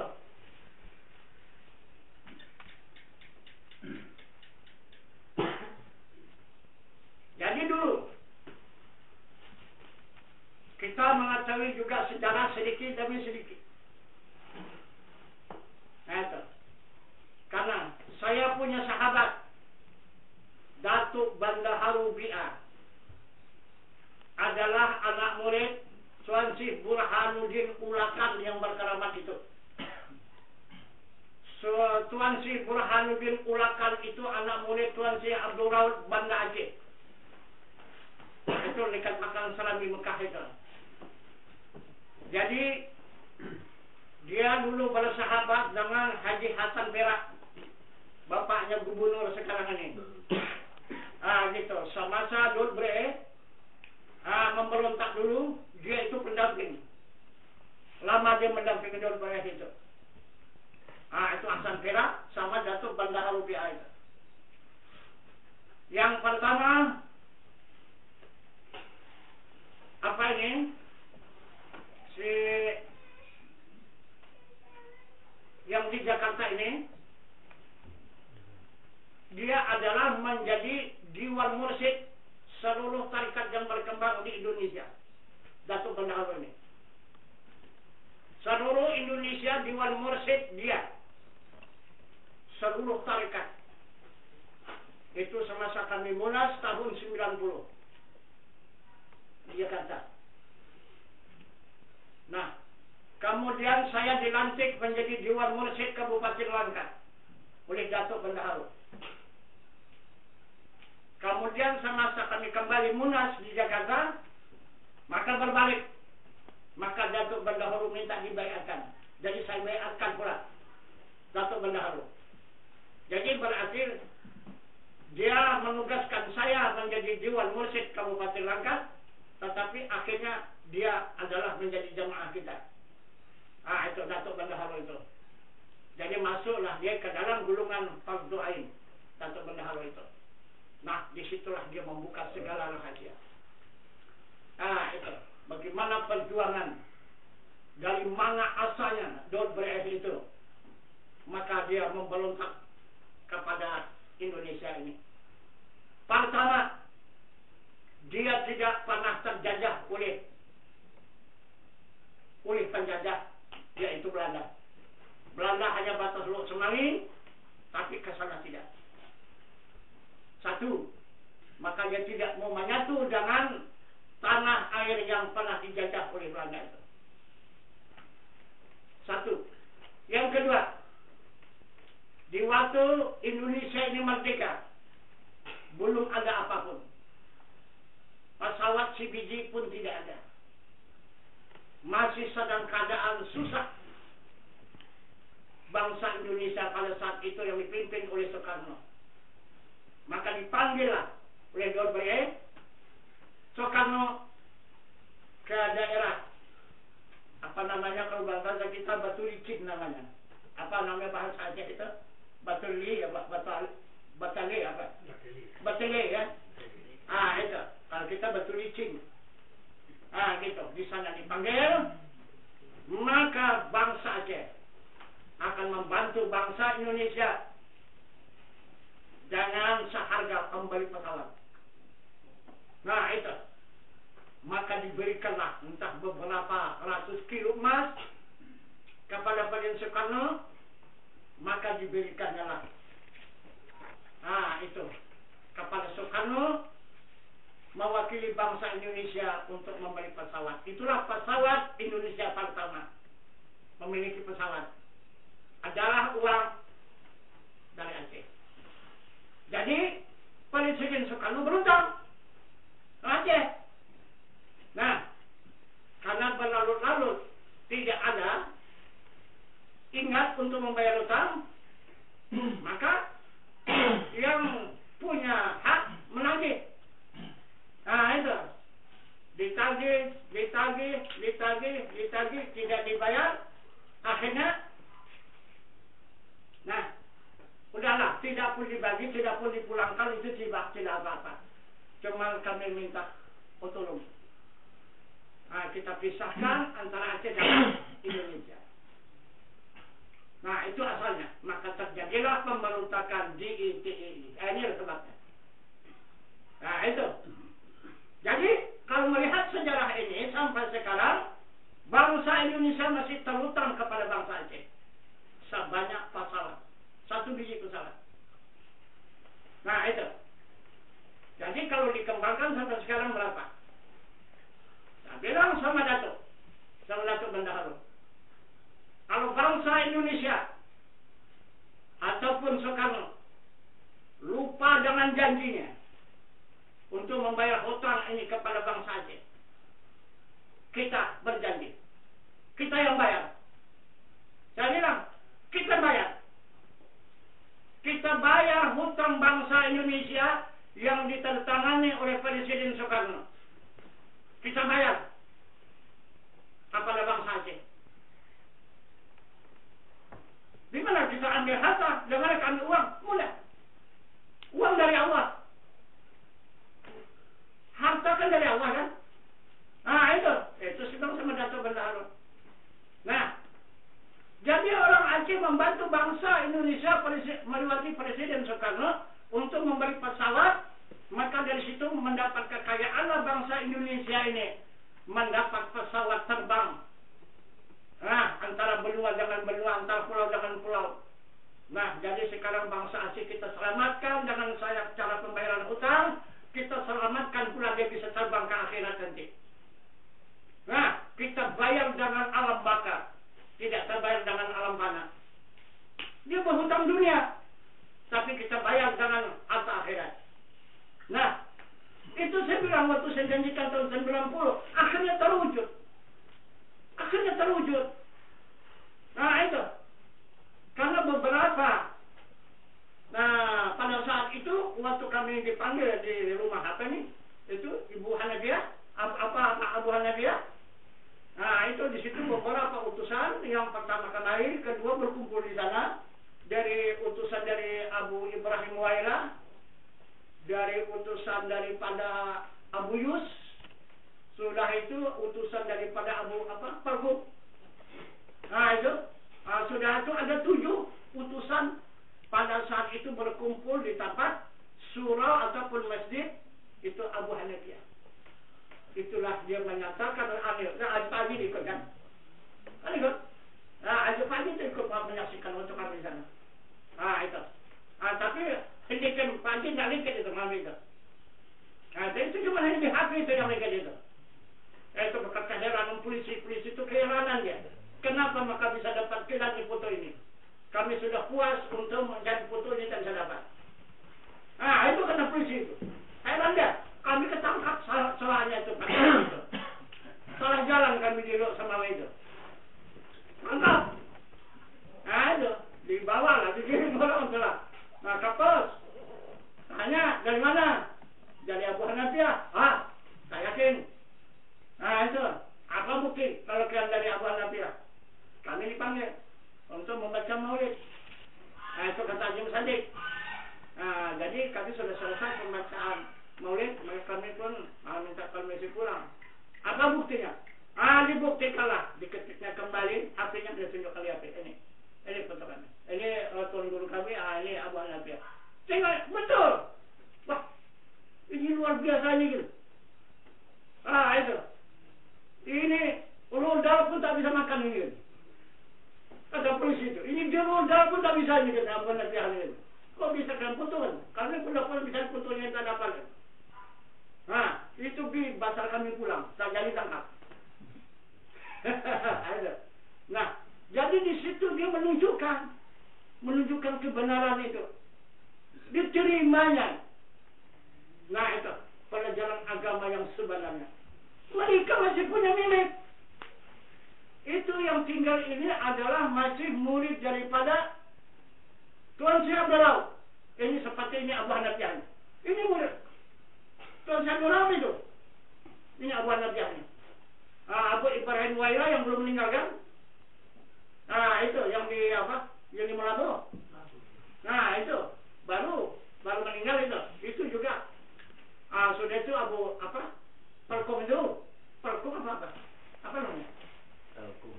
Speaker 1: Jadi dulu kita mengetahui juga sejarah sedikit demi sedikit. Nah itu. Karena saya punya sahabat Datuk Bandaharu Bi'ah adalah anak murid Tuan Syekh Burhanuddin Ulakan yang berkeramat itu. Tuan Syekh Burhanuddin Ulakan itu anak murid Tuan Syekh Abdul Raud Banda Aceh. Itu dekat Makam Salam di Mekah itu. Jadi dia dulu bersahabat dengan Haji Hasan Perak, bapaknya gubernur sekarang ini. Gitu. Semasa Dut Bre memberontak dulu, dia itu pendamping. Lama dia mendampingi Dut Bre itu. Itu Hasan Perak sama Datuk Bandaharu Bi'ah itu. Yang pertama apa ini? Yang di Jakarta ini, dia adalah menjadi Dewan Mursyid seluruh tarikat yang berkembang di Indonesia. Datuk Bandaharu ini. Seluruh Indonesia Dewan Mursyid dia. Seluruh tarikat. Itu semasa kami munas tahun 90. Di Jakarta. Nah, kemudian saya dilantik menjadi Dewan Mursyid Kabupaten Langkat oleh Datuk Bandaharu. Kemudian semasa kami kembali munas di Jakarta, maka berbalik. Maka Datuk Bandaharu minta dibaiatkan. Jadi saya baiatkan pula Datuk Bandaharu. Jadi berarti dia menugaskan saya menjadi Dewan Mursyid Kabupaten Langkat, tetapi akhirnya dia adalah menjadi jamaah kita. Itu Datuk Bandaharu itu. Jadi masuklah dia ke dalam gulungan Fardhu Ain, Datuk Bandaharu itu. Nah, disitulah dia membuka segala rahasia. Itu bagaimana perjuangan dari mana asalnya Dut Bre itu. Maka dia memberontak kepada Indonesia ini. Pertama, dia tidak pernah terjajah oleh penjajah, yaitu Belanda. Belanda hanya batas Lok Semanggi, tapi ke sana tidak. Satu, maka dia tidak mau menyatu dengan tanah air yang pernah dijajah oleh Belanda itu. Satu. Yang kedua, di waktu Indonesia ini merdeka, belum ada apapun. Pesawat CBJ pun tidak ada. Masih sedang keadaan susah. Bangsa Indonesia pada saat itu yang dipimpin oleh Soekarno. Maka dipanggillah oleh Golbeye Soekarno ke daerah, apa namanya kalau bahasa kita, Batu Licin namanya. Apa namanya bahasa Aceh itu? Batu Li, Batale apa? Batale ya. Itu. Kalau kita Batu Licin. Gitu. Di sana dipanggil, maka bangsa Aceh akan membantu bangsa Indonesia dengan seharga membeli pesawat. Nah itu, maka diberikanlah entah beberapa ratus kilo emas kepada Presiden Soekarno, maka diberikannya lah. Itu kepada Soekarno mewakili bangsa Indonesia untuk membeli pesawat. Itulah pesawat Indonesia pertama memiliki pesawat. Adalah uang dari Aceh. Jadi Presiden Soekarno berutang Aceh. Nah, karena berlarut-larut tidak ada ingat untuk membayar utang, maka yang punya hak menagih. Itu ditagih, tidak dibayar. Akhirnya, udahlah, tidak pun dibagi, tidak pun dipulangkan, itu tidak apa-apa. Cuma kami minta tolong. Kita pisahkan antara Aceh dan Indonesia. Itu asalnya. Maka terjadilah pemberontakan di DII. Ini sebabnya. Itu. Jadi, kalau melihat sejarah ini sampai sekarang, bangsa Indonesia masih terhutang kepada bangsa Aceh. Sebanyak pesawat. 1 biji pesawat. Itu. Jadi kalau dikembangkan sampai sekarang berapa? Saya bilang sama Datuk Bendaharo. Kalau bangsa Indonesia ataupun Soekarno lupa dengan janjinya untuk membayar hutang ini kepada bangsa Aceh, kita berjanji, kita yang bayar. Saya bilang, kita bayar. Kita bayar hutang bangsa Indonesia yang ditandatangani oleh Presiden Soekarno. Kita bayar kepada bangsa Aceh. Di mana kita ambil harta, di mana kita ambil uang? Mudah. Uang dari Allah. Harta kan dari Allah kan? Itu sedang sama Datuk Bendaharo. Jadi orang Aceh membantu bangsa Indonesia melewati Presiden Soekarno untuk membeli pesawat, maka dari situ mendapat kekayaan bangsa Indonesia ini, mendapat pesawat terbang. Antara benua dengan benua, antara pulau dengan pulau. Jadi sekarang bangsa Aceh kita selamatkan dengan cara pembayaran hutang, kita selamatkan pula dia bisa terbang ke akhirat nanti. Kita bayar dengan alam baka, tidak terbayar dengan alam fana. Dia berhutang dunia, tapi kita bayar dengan harta akhirat. Itu saya bilang waktu saya janjikan tahun 90, akhirnya terwujud. Itu. Karena beberapa, pada saat itu, waktu kami dipanggil di rumah itu Ibu Hanabiah, Abu Hanabiah. Itu di situ beberapa utusan, yang pertama kali, kedua berkumpul di sana, dari utusan dari Abu Ibrahim Waila, dari utusan daripada Abu Yus, sudah itu utusan daripada Abu Pergub. Itu sudah itu ada 7 utusan pada saat itu berkumpul di tempat surau ataupun masjid itu Abu Hanifah. Itulah dia menyatakan pagi ikut kan? Kan ikut? Pagi itu ikut menyaksikan untuk kami di sana. Itu. Tapi hendikan pagi tidak lihat itu kami itu. Itu cuma di hati itu yang mereka itu. Itu berkata heran polisi itu keheranan dia. Kenapa maka bisa dapat kilat di foto ini? Kami sudah puas untuk mencari foto ini dan bisa dapat. Itu kena polisi itu. Heran dia. Kami ketangkap salahnya itu. Salah jalan kami diluk sama itu. Tangkap. Itu. Dibawa lah. Dikirim orang telah. Kapos. Tanya dari mana? Dari Abu Hanifah. Saya yakin. Itu. Apa bukti kalau kalian dari Abu Hanifah? Kami dipanggil untuk membaca maulid. Itu kata Haji Musadik. Jadi kami sudah selesai pembacaan maulid, maka kami pun minta permisi pulang. Apa buktinya? Dibuktikanlah, diketiknya kembali, HP-nya dia tunjukkan HP ini foto kami. Ini tuan guru kami, ini Abu Hanifah. Tengok, betul. Wah, ini luar biasa ini gitu. Itu. Ini ulul dal pun tak bisa makan ini gitu. Kata polisi itu, ini dia ulul dal pun tak bisa ini gitu, Abu Hanifah ini. Kok bisa kan foto kan? Kami pun dapat bisa fotonya yang tak dapat kan? Itu batal kami pulang, tak jadi tangkap. Nah, jadi di situ dia menunjukkan kebenaran itu, diterimanya. Nah itu pelajaran agama yang sebenarnya. Mereka masih punya milik. Itu yang tinggal ini adalah masih murid daripada Tuan Syekh Abdul Rauf. Ini seperti ini Abu Hanifah. Ini murid Tuan Syekh Abdul Rauf itu. Ini Abu Hanifah ini. Abu Ibrahim Waira yang belum meninggal kan? Itu yang di apa? Yang di Malabo. Itu baru meninggal itu. Itu juga. Sudah itu Abu apa? Perkum itu. Perkum apa? Apa namanya?
Speaker 2: Telkum.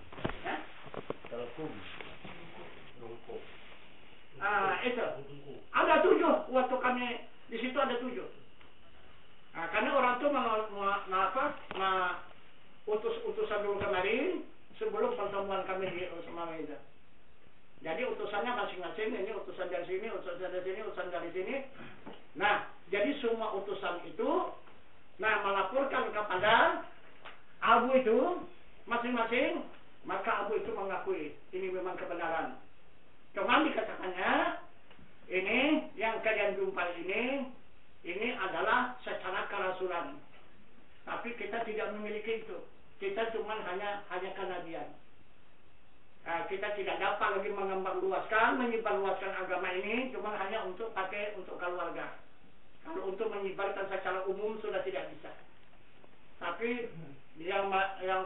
Speaker 1: Telkum.
Speaker 2: Rungkuk.
Speaker 1: Itu. Ada 7 waktu kami di situ ada 7. Karena orang itu utusan dulu kemarin sebelum pertemuan kami di Usama itu. Jadi utusannya masing-masing, ini utusan dari sini, utusan dari sini, utusan dari sini. Nah, jadi semua utusan itu melaporkan kepada Abu itu masing-masing, maka Abu itu mengakui ini memang kebenaran. Cuma dikatakannya ini yang kalian jumpa ini adalah secara kerasulan. Tapi kita tidak memiliki itu. Kita cuma hanya kenabian. Kita tidak dapat lagi menyebarluaskan agama ini, cuma hanya untuk pakai untuk keluarga. Kalau untuk menyebarkan secara umum sudah tidak bisa. Tapi yang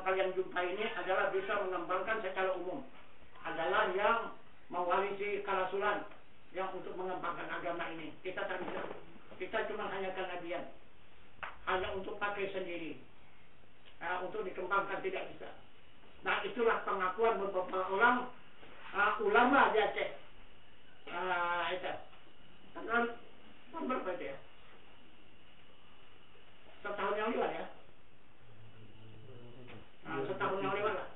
Speaker 1: kalian jumpa ini adalah bisa mengembangkan secara umum. Adalah yang mewarisi kerasulan, yang untuk mengembangkan agama ini. Kita tak bisa. Kita cuma hanya kenabian. Hanya untuk pakai sendiri. Untuk dikembangkan tidak bisa. Nah, itulah pengakuan beberapa orang ulama di Aceh. Itu. Tahun berapa itu ya? Setahun yang lewat ya? Setahun yang lewat lah.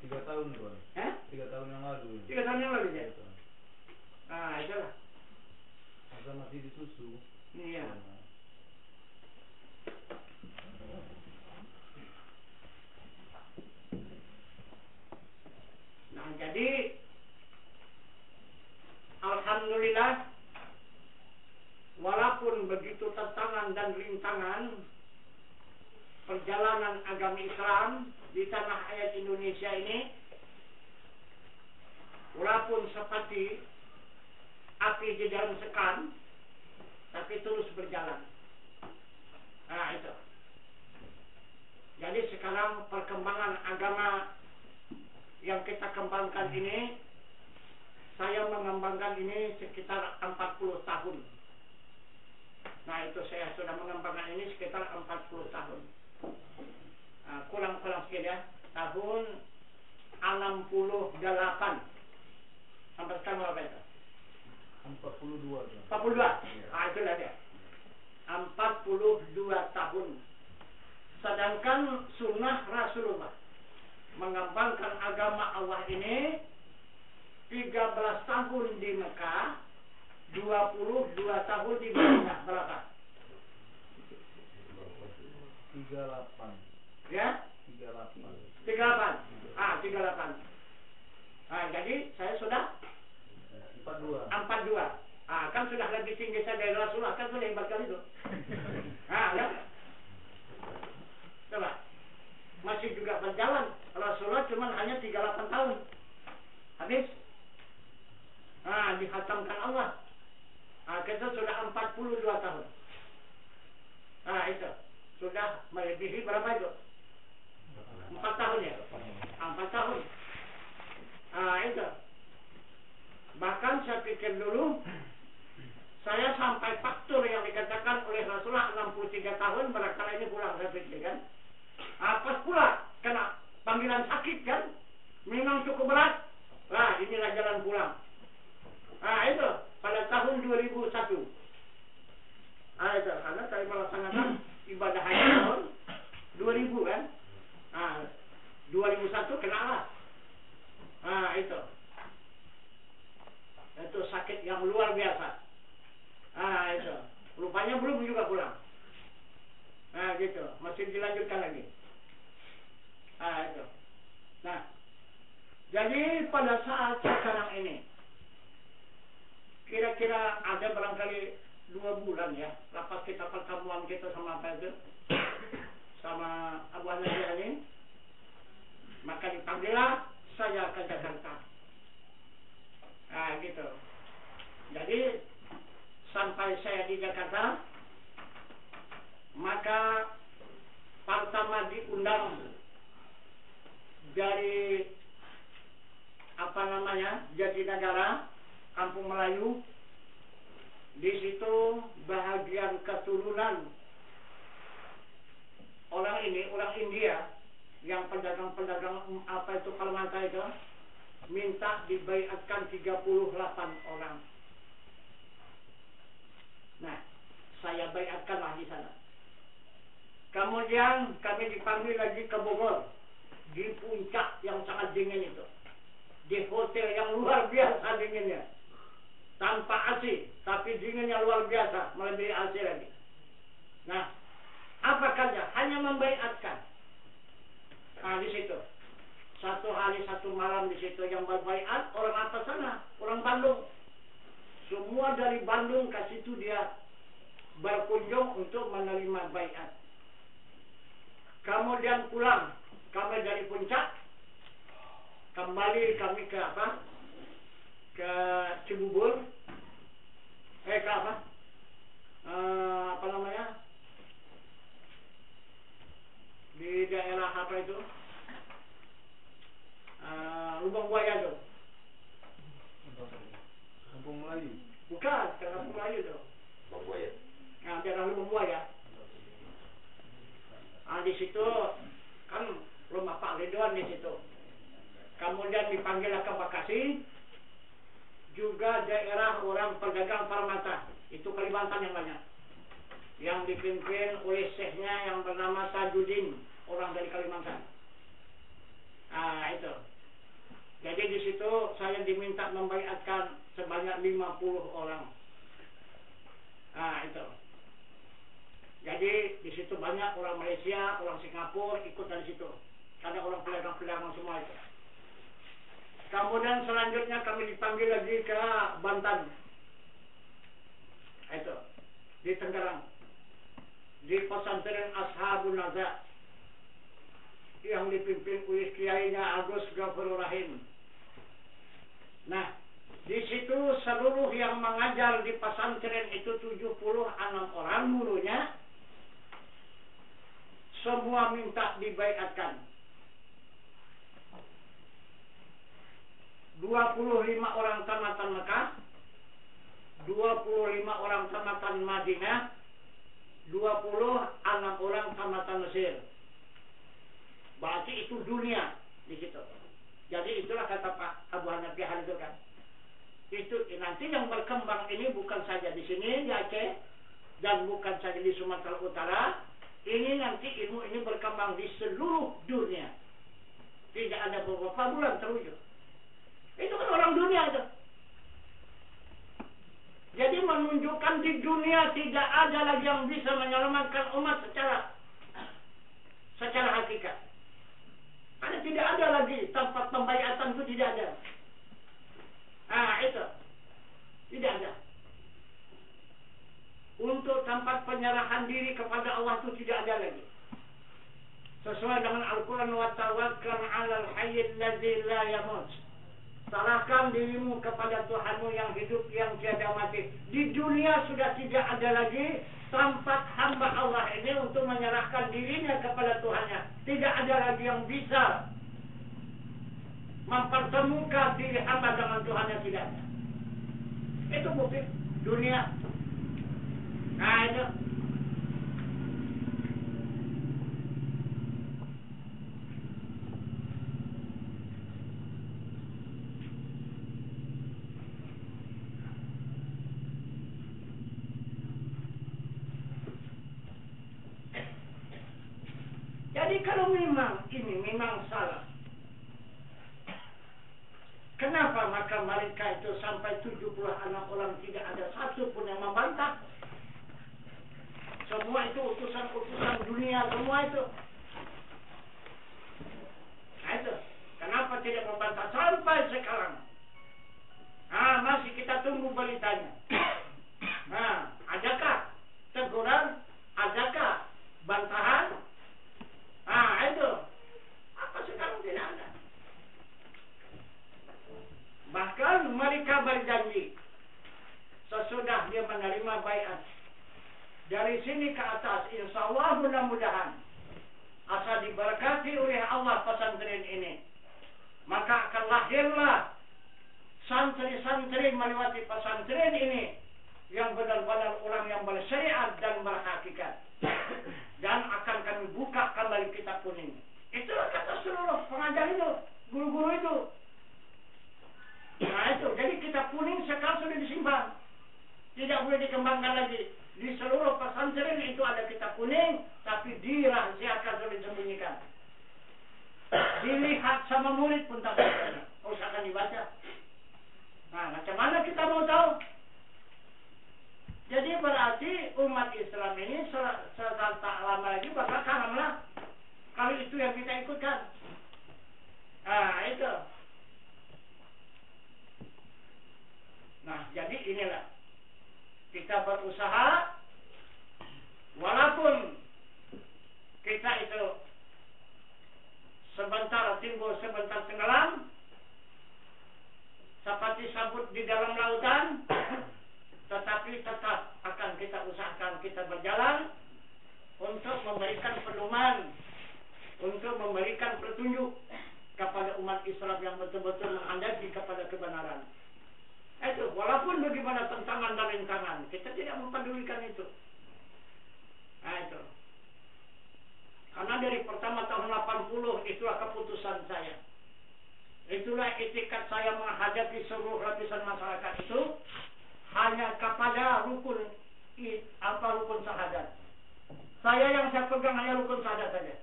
Speaker 2: 3 tahun Bang. 3 tahun yang lalu.
Speaker 1: 3 tahun yang lalu ya? Itulah.
Speaker 2: Masa masih disusu.
Speaker 1: Iya. Nah, jadi alhamdulillah, walaupun begitu tantangan dan rintangan perjalanan agama Islam di tanah air Indonesia ini, walaupun seperti api di dalam sekam, tapi terus berjalan. Itu. Jadi sekarang perkembangan agama yang kita kembangkan ini, saya mengembangkan ini sekitar 40 tahun. Nah, itu saya sudah mengembangkan ini sekitar 40 tahun. Kurang sedikit ya. Tahun 68 sampai menjalankan sunnah Rasulullah, mengembangkan agama Allah ini 13 tahun di Mekah, 22 tahun di Madinah. Berapa?
Speaker 2: 38.
Speaker 1: Ya? 38. 38. Jadi saya sudah 42. Kan sudah lebih tinggi saya dari Rasulullah, kan sudah hebat kali itu. Ya. Coba. Masih juga berjalan. Rasulullah cuma hanya 38 tahun. Habis. Dihatamkan Allah. Kita sudah 42 tahun. Itu. Sudah melebihi berapa itu? 4 tahun ya? 4 tahun. Itu. Bahkan saya pikir dulu, saya sampai faktur yang dikatakan oleh Rasulullah 63 tahun, barangkali ini pulang, saya pikir kan. Pas pula, kena panggilan sakit kan, memang cukup berat. Inilah jalan pulang. Itu, pada tahun 2001. Itu, karena saya melaksanakan ibadah haji tahun 2000 kan. 2001 kena lah. Itu sakit yang luar biasa. Itu. Rupanya belum juga pulang. Gitu. Masih dilanjutkan lagi. Itu. Nah, jadi pada saat sekarang ini, kira-kira ada barangkali 2 bulan ya, lepas kita pertemuan kita sama apa itu, sama Abu Hanafi ini, maka dipanggillah saya ke Jakarta. Gitu. Jadi sampai saya di Jakarta, maka pertama diundang dari Jatinegara, Kampung Melayu. Di situ bahagian keturunan orang India yang pedagang-pedagang apa itu Kalimantan itu, minta dibaiatkan 38 orang. Nah, saya baiatkanlah di sana. Kemudian kami dipanggil lagi ke Bogor, di puncak yang sangat dingin itu, di hotel yang luar biasa dinginnya, tanpa AC, tapi dinginnya luar biasa, melebihi AC lagi. Nah, apa kerja? Hanya membaiatkan. Di situ 1 hari 1 malam di situ yang berbaiat orang atas sana, orang Bandung. Semua dari Bandung ke situ dia berkunjung untuk menerima baiat. Kemudian pulang kami dari puncak, kembali kami ke apa? Ke Cibubur. Ke apa? Apa namanya? Di daerah apa itu? Lubang Buaya tuh.
Speaker 2: Kampung Melayu.
Speaker 1: Bukan, Kampung Melayu tuh.
Speaker 3: Lubang Buaya.
Speaker 1: Daerah Lubang Buaya. Di situ kan rumah Pak Ridwan di situ. Kemudian dipanggil ke Bekasi, juga daerah orang pedagang permata, itu Kalimantan yang banyak, yang dipimpin oleh syekhnya yang bernama Sajudin, orang dari Kalimantan. Itu. Jadi di situ saya diminta membaiatkan sebanyak 50 orang. Itu. Jadi di situ banyak orang Malaysia, orang Singapura ikut dari situ. Ada orang pedagang-pedagang semua itu. Kemudian selanjutnya kami dipanggil lagi ke Banten. Itu. Di Tangerang. Di pesantren Ashabun Naza yang dipimpin oleh kiainya Agus Ghafurur Rahim. Nah, di situ seluruh yang mengajar di pesantren itu 76 orang gurunya, semua minta dibaiatkan. 25 orang tamatan Mekah, 25 orang tamatan Madinah, 26 orang tamatan Mesir. Berarti itu dunia di situ. Jadi itulah kata Pak Abu Hanafi hal itu kan. Itu nanti yang berkembang ini bukan saja di sini di Aceh dan bukan saja di Sumatera Utara, Ini nanti ilmu ini berkembang di seluruh dunia. Tidak ada beberapa bulan terwujud. Itu kan orang dunia itu. Jadi menunjukkan di dunia tidak ada lagi yang bisa menyelamatkan umat secara hakikat. Karena tidak ada lagi tempat pembaiatan itu tidak ada. Itu tidak ada. Untuk tempat penyerahan diri kepada Allah itu tidak ada lagi. Sesuai dengan Al-Quran, wa tawakkal 'alal hayyil ladzi la yamut. Serahkan dirimu kepada Tuhanmu yang hidup, yang tiada mati. Di dunia sudah tidak ada lagi tempat hamba Allah ini untuk menyerahkan dirinya kepada Tuhannya. Tidak ada lagi yang bisa mempertemukan diri hamba dengan Tuhannya, tidak ada. Itu bukti dunia. Itu. Jadi kalau memang ini memang salah, kenapa maka mereka itu sampai 70 anak orang tidak ada satu pun yang membantah? Semua itu utusan-utusan dunia, semua itu. Itu. Kenapa tidak membantah sampai sekarang? Masih kita tunggu beritanya. Adakah teguran? Adakah bantahan? Itu. Apa sekarang tidak ada? Bahkan mereka berjanji sesudah dia menerima baiat. Dari sini ke atas, insya Allah mudah-mudahan asal diberkati oleh Allah pesantren ini, maka akan lahirlah santri-santri melewati pesantren ini yang benar-benar orang yang bersyariat dan berhakikat. Dan akan kami buka kembali kitab kuning. Itulah kata seluruh pengajar itu, guru-guru itu. Itu. Jadi kitab kuning sekarang sudah disimpan, tidak boleh dikembangkan lagi. Di seluruh pesantren itu ada kitab kuning, tapi dirahasiakan, sudah disembunyikan. Dilihat sama murid pun tak bisa. Usahakan dibaca. Macam mana kita mau tahu? Jadi berarti umat Islam ini tak lama lagi bakal kalah kalau itu yang kita ikutkan. Itu. Jadi inilah kita berusaha, walaupun kita itu sebentar timbul, sebentar tenggelam, seperti sabut di dalam lautan, tetapi tetap akan kita usahakan kita berjalan untuk memberikan pedoman, untuk memberikan petunjuk kepada umat Islam yang betul-betul menghendaki kepada kebenaran. Itu, walaupun bagaimana tantangan dan rintangan, kita tidak mempedulikan itu. Itu. Karena dari pertama tahun 80 itulah keputusan saya. Itulah etikat saya menghadapi seluruh lapisan masyarakat itu hanya kepada rukun syahadat. Yang saya pegang hanya rukun syahadat saja.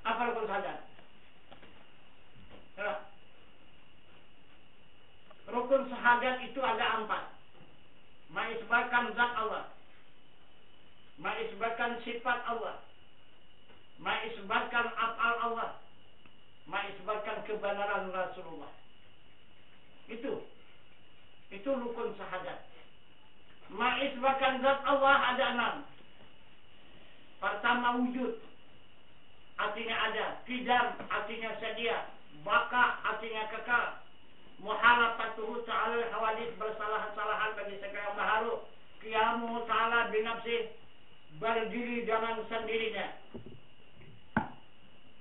Speaker 1: Apa rukun syahadat? Rukun syahadat itu ada 4. Mengisbatkan zat Allah, mengisbatkan sifat Allah, mengisbatkan af'al Allah, mengisbatkan kebenaran Rasulullah. Itu rukun syahadat. Mengisbatkan zat Allah ada 6. Pertama wujud, artinya ada. Qidam, artinya sedia. Baka, artinya kekal. Muhalafatuhu ta'ala hawadis, bersalah-salahan bagi segala makhluk. Qiyamu ta'ala binafsih, berdiri dengan sendirinya.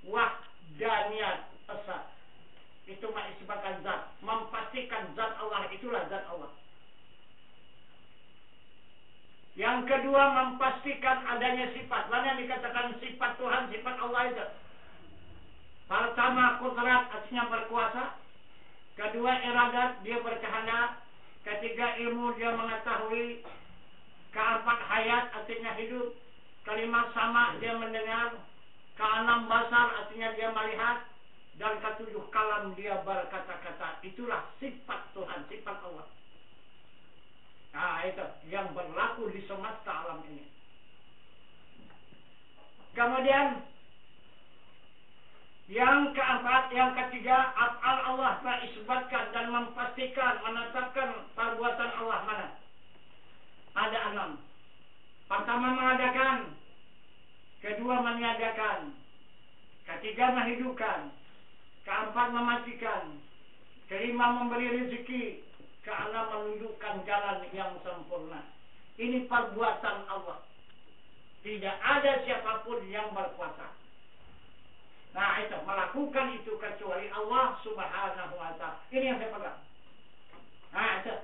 Speaker 1: Wahdaniyat esa, itu mengisbatkan zat, memastikan zat Allah, itulah zat Allah. Yang kedua memastikan adanya sifat. Mana yang dikatakan sifat Tuhan, sifat Allah itu? Pertama kudrat, artinya berkuasa. Kedua iradat, dia berkehendak. Ketiga ilmu, dia mengetahui. Keempat hayat, artinya hidup. Kalimat sama dia mendengar. Keenam basar artinya dia melihat. Dan ketujuh kalam dia berkata-kata. Itulah sifat Tuhan, sifat Allah. Nah itu yang berlaku di semesta alam ini. Kemudian yang keempat, yang ketiga, af'al Allah terisbatkan dan memastikan, menetapkan perbuatan Allah mana? Ada 6. Pertama mengadakan, kedua meniadakan, ketiga menghidupkan, keempat mematikan, kelima memberi rezeki, keenam menunjukkan jalan yang sempurna. Ini perbuatan Allah. Tidak ada siapapun yang berkuasa. Nah itu, melakukan itu kecuali Allah Subhanahu wa ta'ala. Ini yang saya pegang. Nah itu,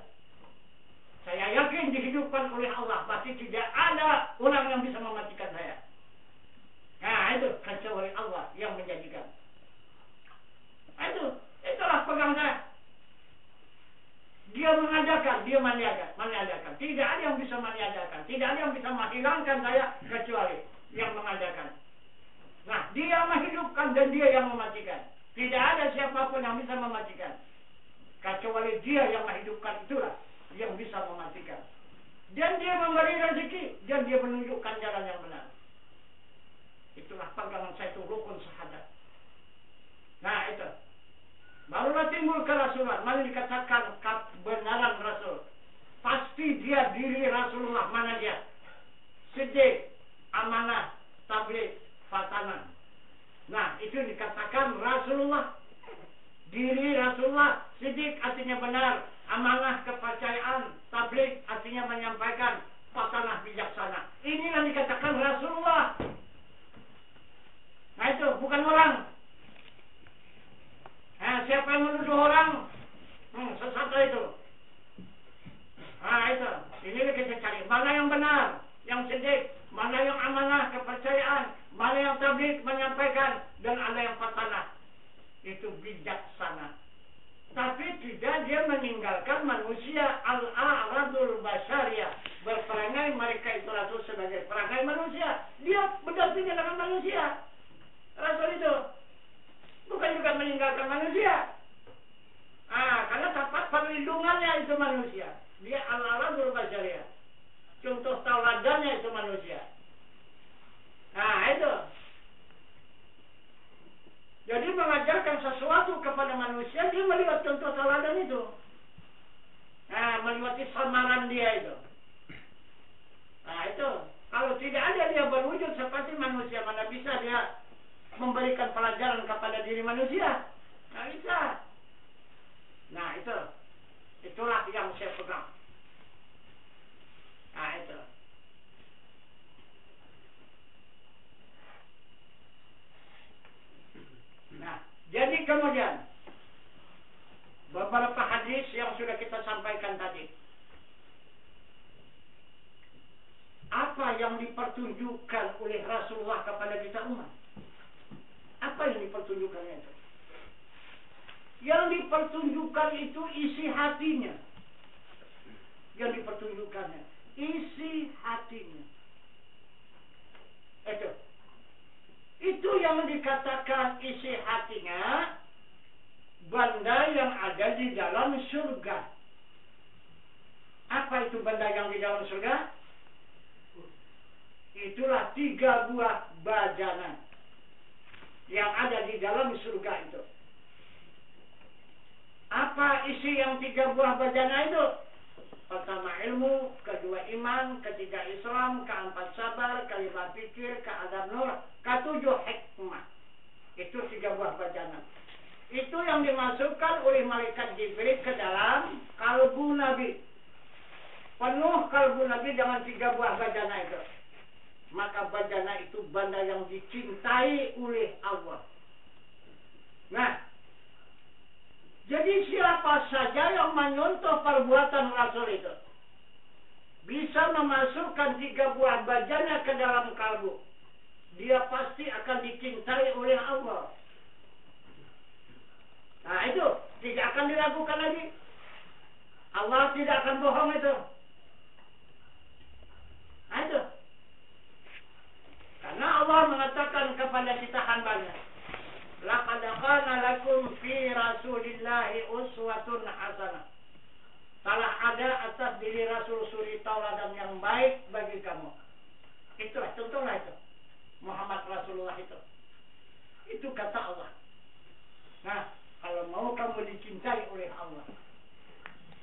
Speaker 1: saya yakin dihidupkan oleh Allah. Berarti tidak ada orang yang bisa mematikan saya. Nah itu, kecuali Allah yang menjadikan. Nah itu, itulah pegang saya. Dia mengadakan, dia meniadakan. Tidak ada yang bisa meniadakan. Tidak ada yang bisa menghilangkan saya kecuali yang mengadakan. Nah, dia menghidupkan dan dia yang mematikan. Tidak ada siapapun yang bisa mematikan. Kecuali dia yang menghidupkan, itulah yang bisa mematikan. Dan dia memberi rezeki, dan dia menunjukkan jalan yang benar. Itulah pegangan saya, itu rukun syahadat. Nah, itu. Barulah timbul kerasulan. Mari dikatakan kebenaran Rasul. Pasti dia diri Rasulullah. Mana dia? Siddiq, amanah, tabligh, fatanah. Nah, itu dikatakan Rasulullah. Diri Rasulullah. Siddiq artinya benar. Amanah, kepercayaan. Tabligh artinya menyampaikan. Fatanah, bijaksana. Inilah dikatakan Rasulullah. Nah itu, bukan orang. Nah, siapa yang menuduh orang? Sesat itu. Nah itu, inilah kita cari. Mana yang benar? Yang siddiq. Mana yang amanah, kepercayaan. Mana yang tabligh, menyampaikan. Dan ada yang fatanah. Itu bijaksana. Tapi tidak dia meninggalkan manusia. Al-a'radul basyariyah. Berperangai mereka itu Rasul sebagai perangai manusia. Dia berdampingan dengan manusia. Rasul itu bukan juga meninggalkan manusia. Karena tempat perlindungannya itu manusia. Dia al-a'radul basyariyah. Contoh tauladannya itu manusia. Nah itu. Jadi mengajarkan sesuatu kepada manusia, dia melihat contoh tauladan itu. Nah, melewati samaran dia itu. Nah itu. Kalau tidak ada dia berwujud seperti manusia, mana bisa dia memberikan pelajaran kepada diri manusia? Nggak bisa. Nah itu. Itulah yang saya pegang. Nah itu. Nah, jadi kemudian beberapa hadis yang sudah kita sampaikan tadi. Apa yang dipertunjukkan oleh Rasulullah kepada kita umat? Apa yang dipertunjukkannya itu? Yang dipertunjukkan itu isi hatinya. Yang dipertunjukkannya isi hatinya. Itu yang dikatakan isi hatinya, benda yang ada di dalam surga. Apa itu benda yang di dalam surga? Itulah 3 buah bajana yang ada di dalam surga itu. Apa isi yang 3 buah bajana itu? Pertama ilmu, kedua iman, ketiga Islam, keempat sabar, kelima pikir, keadab nur, ketujuh hikmah. Itu 3 buah bajana. Itu yang dimasukkan oleh malaikat Jibril ke dalam kalbu Nabi. Penuh kalbu Nabi dengan 3 buah bajana itu. Maka bajana itu benda yang dicintai oleh Allah. Nah, jadi siapa saja yang menyontoh perbuatan Rasul itu bisa memasukkan 3 buah bajana ke dalam kalbu. Dia pasti akan dicintai oleh Allah. Nah itu tidak akan diragukan lagi. Allah tidak akan bohong itu. Nah itu. Allah mengatakan kepada kita hambanya, laqad kana lakum fi Rasulillahi uswatun hasanah. Telah ada atas diri Rasul suri tauladan yang baik bagi kamu. Itulah contohnya itu. Muhammad Rasulullah itu. Itu kata Allah. Nah, kalau mau kamu dicintai oleh Allah.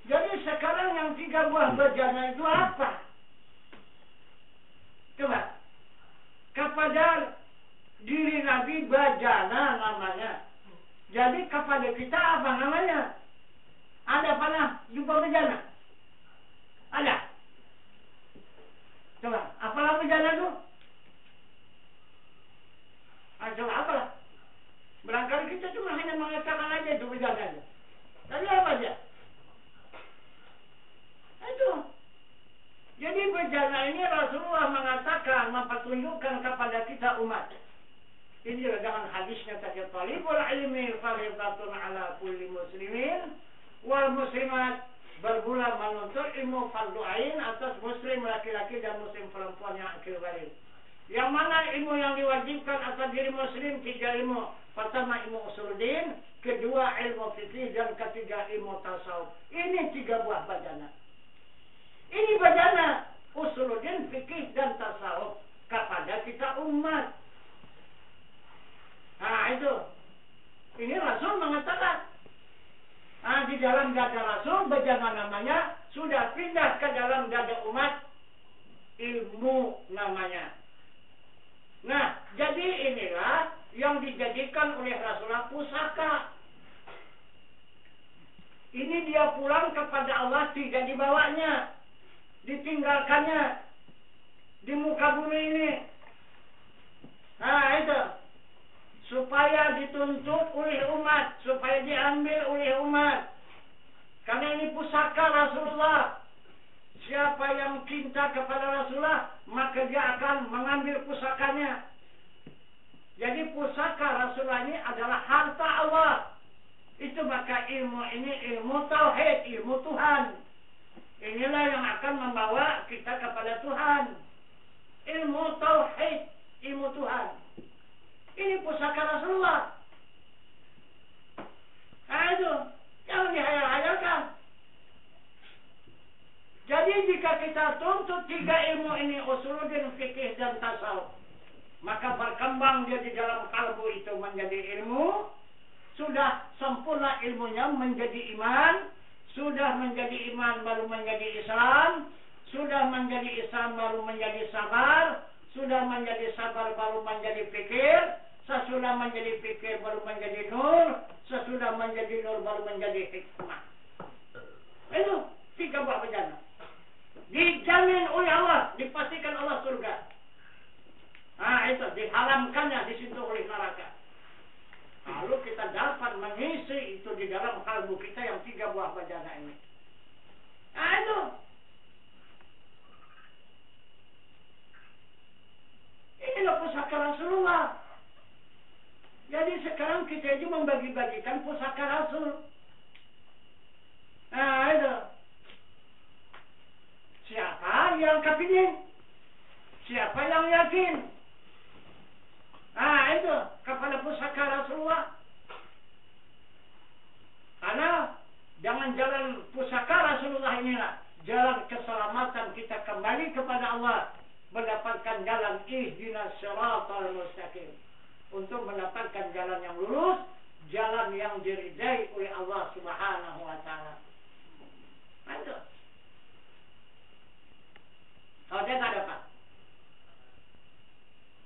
Speaker 1: Jadi sekarang yang 3 buah bejana itu apa? Coba. Kepada diri Nabi bejana namanya. Jadi kepada kita apa namanya? Ada pernah jumpa bejana? Ada? Coba, apalah bejana itu? Coba apalah? Barangkali kita cuma hanya mengatakan aja itu bejana itu. Tapi apa aja? Itu. Jadi bejana ini Rasulullah mengatakan, mempertunjukkan kepada kita umat. Ini dengan hadisnya tadi, talibul ilmi fardhatun ala kulli muslimin wal muslimat, berbulan menuntut ilmu fardu ain atas muslim laki-laki dan muslim perempuan yang akil balik. Yang mana ilmu yang diwajibkan atas diri muslim 3 ilmu. Pertama ilmu usuluddin, kedua ilmu fikih, dan ketiga ilmu tasawuf. Ini 3 buah bejana. Ini bejana usuluddin, fikih, dan tasawuf kepada kita umat. Nah itu. Ini Rasul mengatakan. Nah, di dalam dada Rasul bejana namanya, sudah pindah ke dalam dada umat ilmu namanya. Nah, jadi inilah yang dijadikan oleh Rasulullah pusaka. Ini dia pulang kepada Allah, tidak dibawanya, ditinggalkannya di muka bumi ini. Nah itu, supaya dituntut oleh umat, supaya diambil oleh umat. Karena ini pusaka Rasulullah. Siapa yang cinta kepada Rasulullah, maka dia akan mengambil pusakanya. Jadi pusaka Rasulullah ini adalah harta Allah. Itu maka ilmu ini ilmu tauhid, ilmu Tuhan. Inilah yang akan membawa kita kepada Tuhan. Ilmu tauhid, ilmu Tuhan. Ini pusaka Rasulullah. Nah itu, jangan dihayal-hayalkan. Jadi jika kita tuntut 3 ilmu ini, usuluddin, fikih, dan tasawuf, maka berkembang dia di dalam kalbu itu menjadi ilmu. Sudah sempurna ilmunya menjadi iman. Sudah menjadi iman baru menjadi Islam. Sudah menjadi Islam baru menjadi sabar. Sudah menjadi sabar baru menjadi fikir. Sesudah menjadi fikir baru menjadi nur. Sesudah menjadi nur baru menjadi hikmah. Itu 3 buah bejana. Dijamin oleh Allah, dipastikan Allah surga. Nah itu, diharamkannya disentuh oleh neraka. Lalu kita dapat mengisi itu di dalam kalbu kita yang 3 buah bejana ini. Nah itu. Inilah pusaka Rasulullah. Jadi sekarang kita itu membagi-bagikan pusaka Rasul. Nah itu. Siapa yang kepingin? Siapa yang yakin? Nah itu kepada pusaka Rasulullah. Karena dengan jalan pusaka Rasulullah inilah jalan keselamatan kita kembali kepada Allah, mendapatkan jalan ihdinas siratal mustaqim, untuk mendapatkan jalan yang lurus, jalan yang diridai oleh Allah Subhanahu wa taala. Nah itu. Kalau dia tak dapat.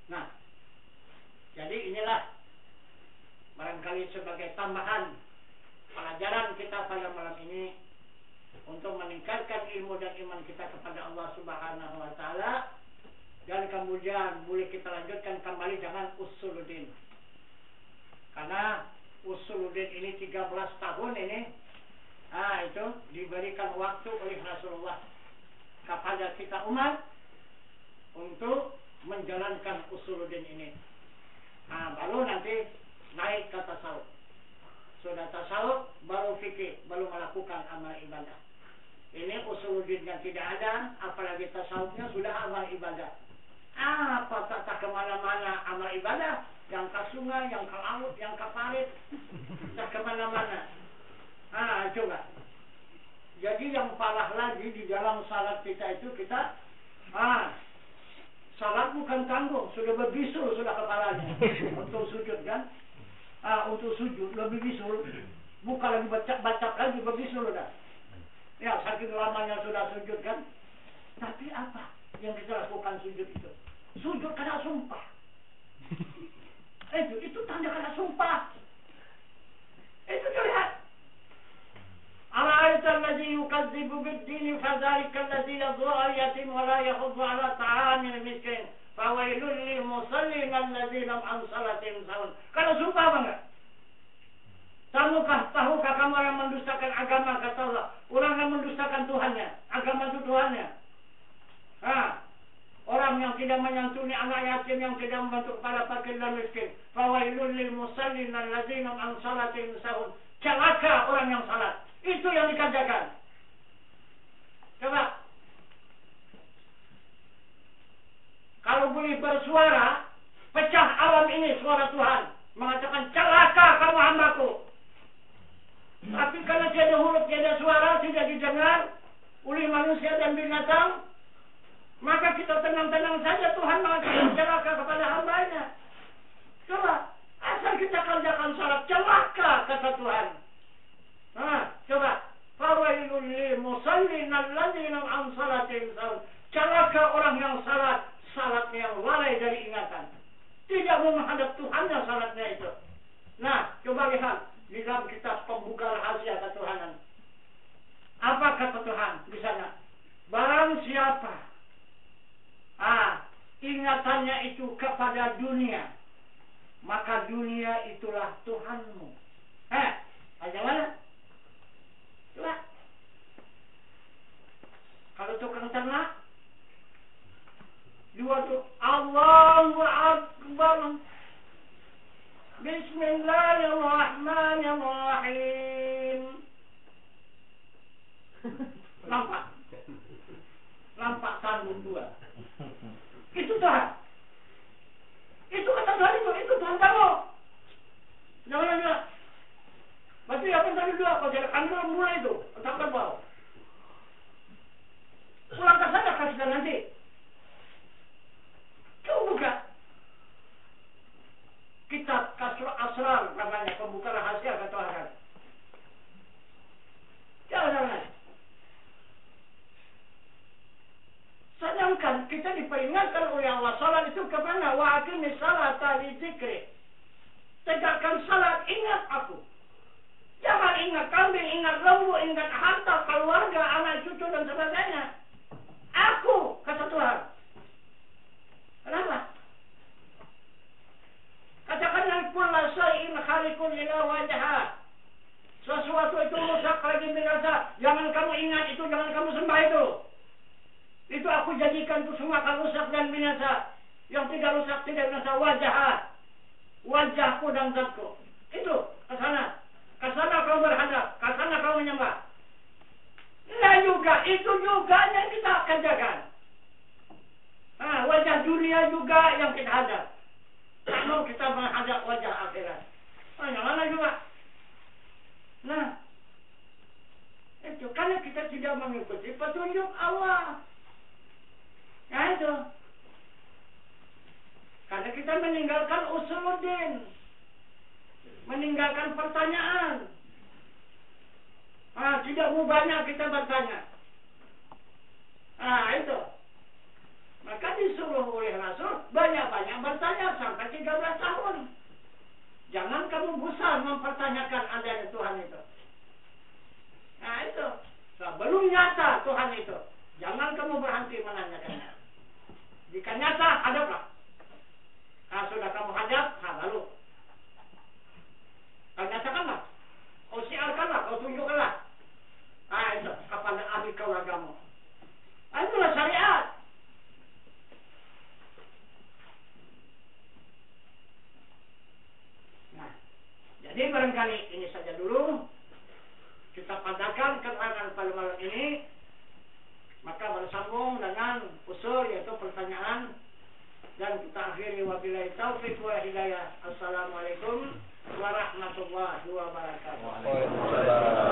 Speaker 1: Nah, jadi inilah barangkali sebagai tambahan pelajaran kita pada malam ini untuk meningkatkan ilmu dan iman kita kepada Allah Subhanahu wa taala, dan kemudian boleh kita lanjutkan kembali dengan usuluddin. Karena usuluddin ini 13 tahun ini, itu diberikan waktu oleh Rasulullah kepada kita umat untuk menjalankan usuluddin ini. Baru nanti naik ke tasawuf. Sudah tasawuf, baru fikih, baru melakukan amal ibadah. Ini usuluddin yang tidak ada, apalagi tasawufnya sudah amal ibadah. Apa tak kemana-mana amal ibadah, yang ke sungai, yang ke laut, yang ke parit, tak kemana-mana. Coba. Jadi yang parah lagi di dalam salat kita itu kita, salat bukan tanggung, sudah berbisul sudah kepalanya untuk sujud kan? Untuk sujud lebih bisul, bukan lagi baca lagi berbisul udah. Ya saking lamanya sudah sujud kan? Tapi apa yang kita lakukan sujud itu? Sujud karena sumpah. Itu tanda karena sumpah. Itu dilihat. Ara'aita alladhi yukadzibu bid-dini fadzalika alladhi yad'u al-yatim wa la yahuddu 'ala ta'amil miskin. Fawailul lil musallin alladzina an salatihim sahun. Kalau sumpah apa enggak? Tahukah kamu orang mendustakan agama kata Allah? Orang yang mendustakan Tuhannya. Agama itu Tuhannya. Orang yang tidak menyantuni anak yatim, yang tidak membantu kepala fakir dan miskin. Fawailul lil musallin alladzina an salatihim sahun. Celaka orang yang salat. Itu yang dikerjakan. Coba. Kalau boleh bersuara, pecah alam ini suara Tuhan. Mengatakan, celaka kamu hambaku. Tapi kalau tiada huruf, tiada suara, tidak didengar oleh manusia dan binatang, maka kita tenang-tenang saja Tuhan mengatakan celaka kepada hambanya. Coba. Asal kita kerjakan salat, celaka kata Tuhan. Coba. Fawailul lil musallin alladzina an salatihim sahun. Celaka orang yang salatnya yang lalai dari ingatan. Tidak menghadap Tuhannya salatnya itu. Nah, coba lihat di dalam kitab pembuka rahasia ketuhanan. Apa kata Tuhan di sana? Barang siapa ingatannya itu kepada dunia, maka dunia itulah Tuhanmu. Bagaimana? Coba. Kalau tukang ternak, dua tuh Allahu Akbar. Bismillahirrahmanirrahim. Lampak sambung dua. Itu Tuhan. Itu kata Tuhan itu Tuhan kamu. Jangan bilang. Berarti apa yang tadi dua? Kalau tidak kandung mulai itu. Entah terbau. Pulang ke sana kasih nanti. Coba buka. Kitab Kasrul Asrar namanya, pembuka rahasia ketuhanan. Jangan. Sedangkan kita diperingatkan oleh Allah, salat itu kemana? Wa aqimis salata li dzikri. Tegakkan salat, ingat aku. Jangan ingat kambing, ingat lembu, ingat harta, keluarga, anak cucu dan sebagainya. Aku, kata Tuhan. Kenapa? Katakanlah kulla syai'in khaliqun ila wajha. Sesuatu itu rusak lagi binasa. Jangan kamu ingat itu, jangan kamu sembah itu. Itu aku jadikan itu semua akan rusak dan binasa. Yang tidak rusak, tidak binasa, wajah. Wajahku dan zatku. Itu, ke sana. Ke sana kau berhadap, ke sana kau menyembah. Nah juga, itu juga yang kita kerjakan. Wajah dunia juga yang kita hadap. Kalau kita menghadap wajah akhirat. Yang mana juga. Nah, itu karena kita tidak mengikuti petunjuk Allah. Nah itu. Karena kita meninggalkan usuluddin. Meninggalkan pertanyaan. Tidak mau banyak kita bertanya. Itu. Maka disuruh oleh Rasul banyak-banyak bertanya sampai 13 tahun. Jangan kamu bosan mempertanyakan adanya Tuhan itu. Nah itu. Sebelum nyata Tuhan itu, jangan kamu berhenti menanyakannya. Jika nyata, hadaplah. Sudah kamu hadap, lalu. Kau nyatakanlah. Kau siarkanlah, kau tunjukkanlah. Itu kepada ahli keluargamu. Itulah syariat. Jadi barangkali ini saja dulu kita padakan keterangan pada malam ini, maka bersambung dengan usul yaitu pertanyaan Dan kita akhiri wabillahi taufiq wa hidayah. Assalamualaikum warahmatullahi wabarakatuh.
Speaker 2: Waalaikumsalam.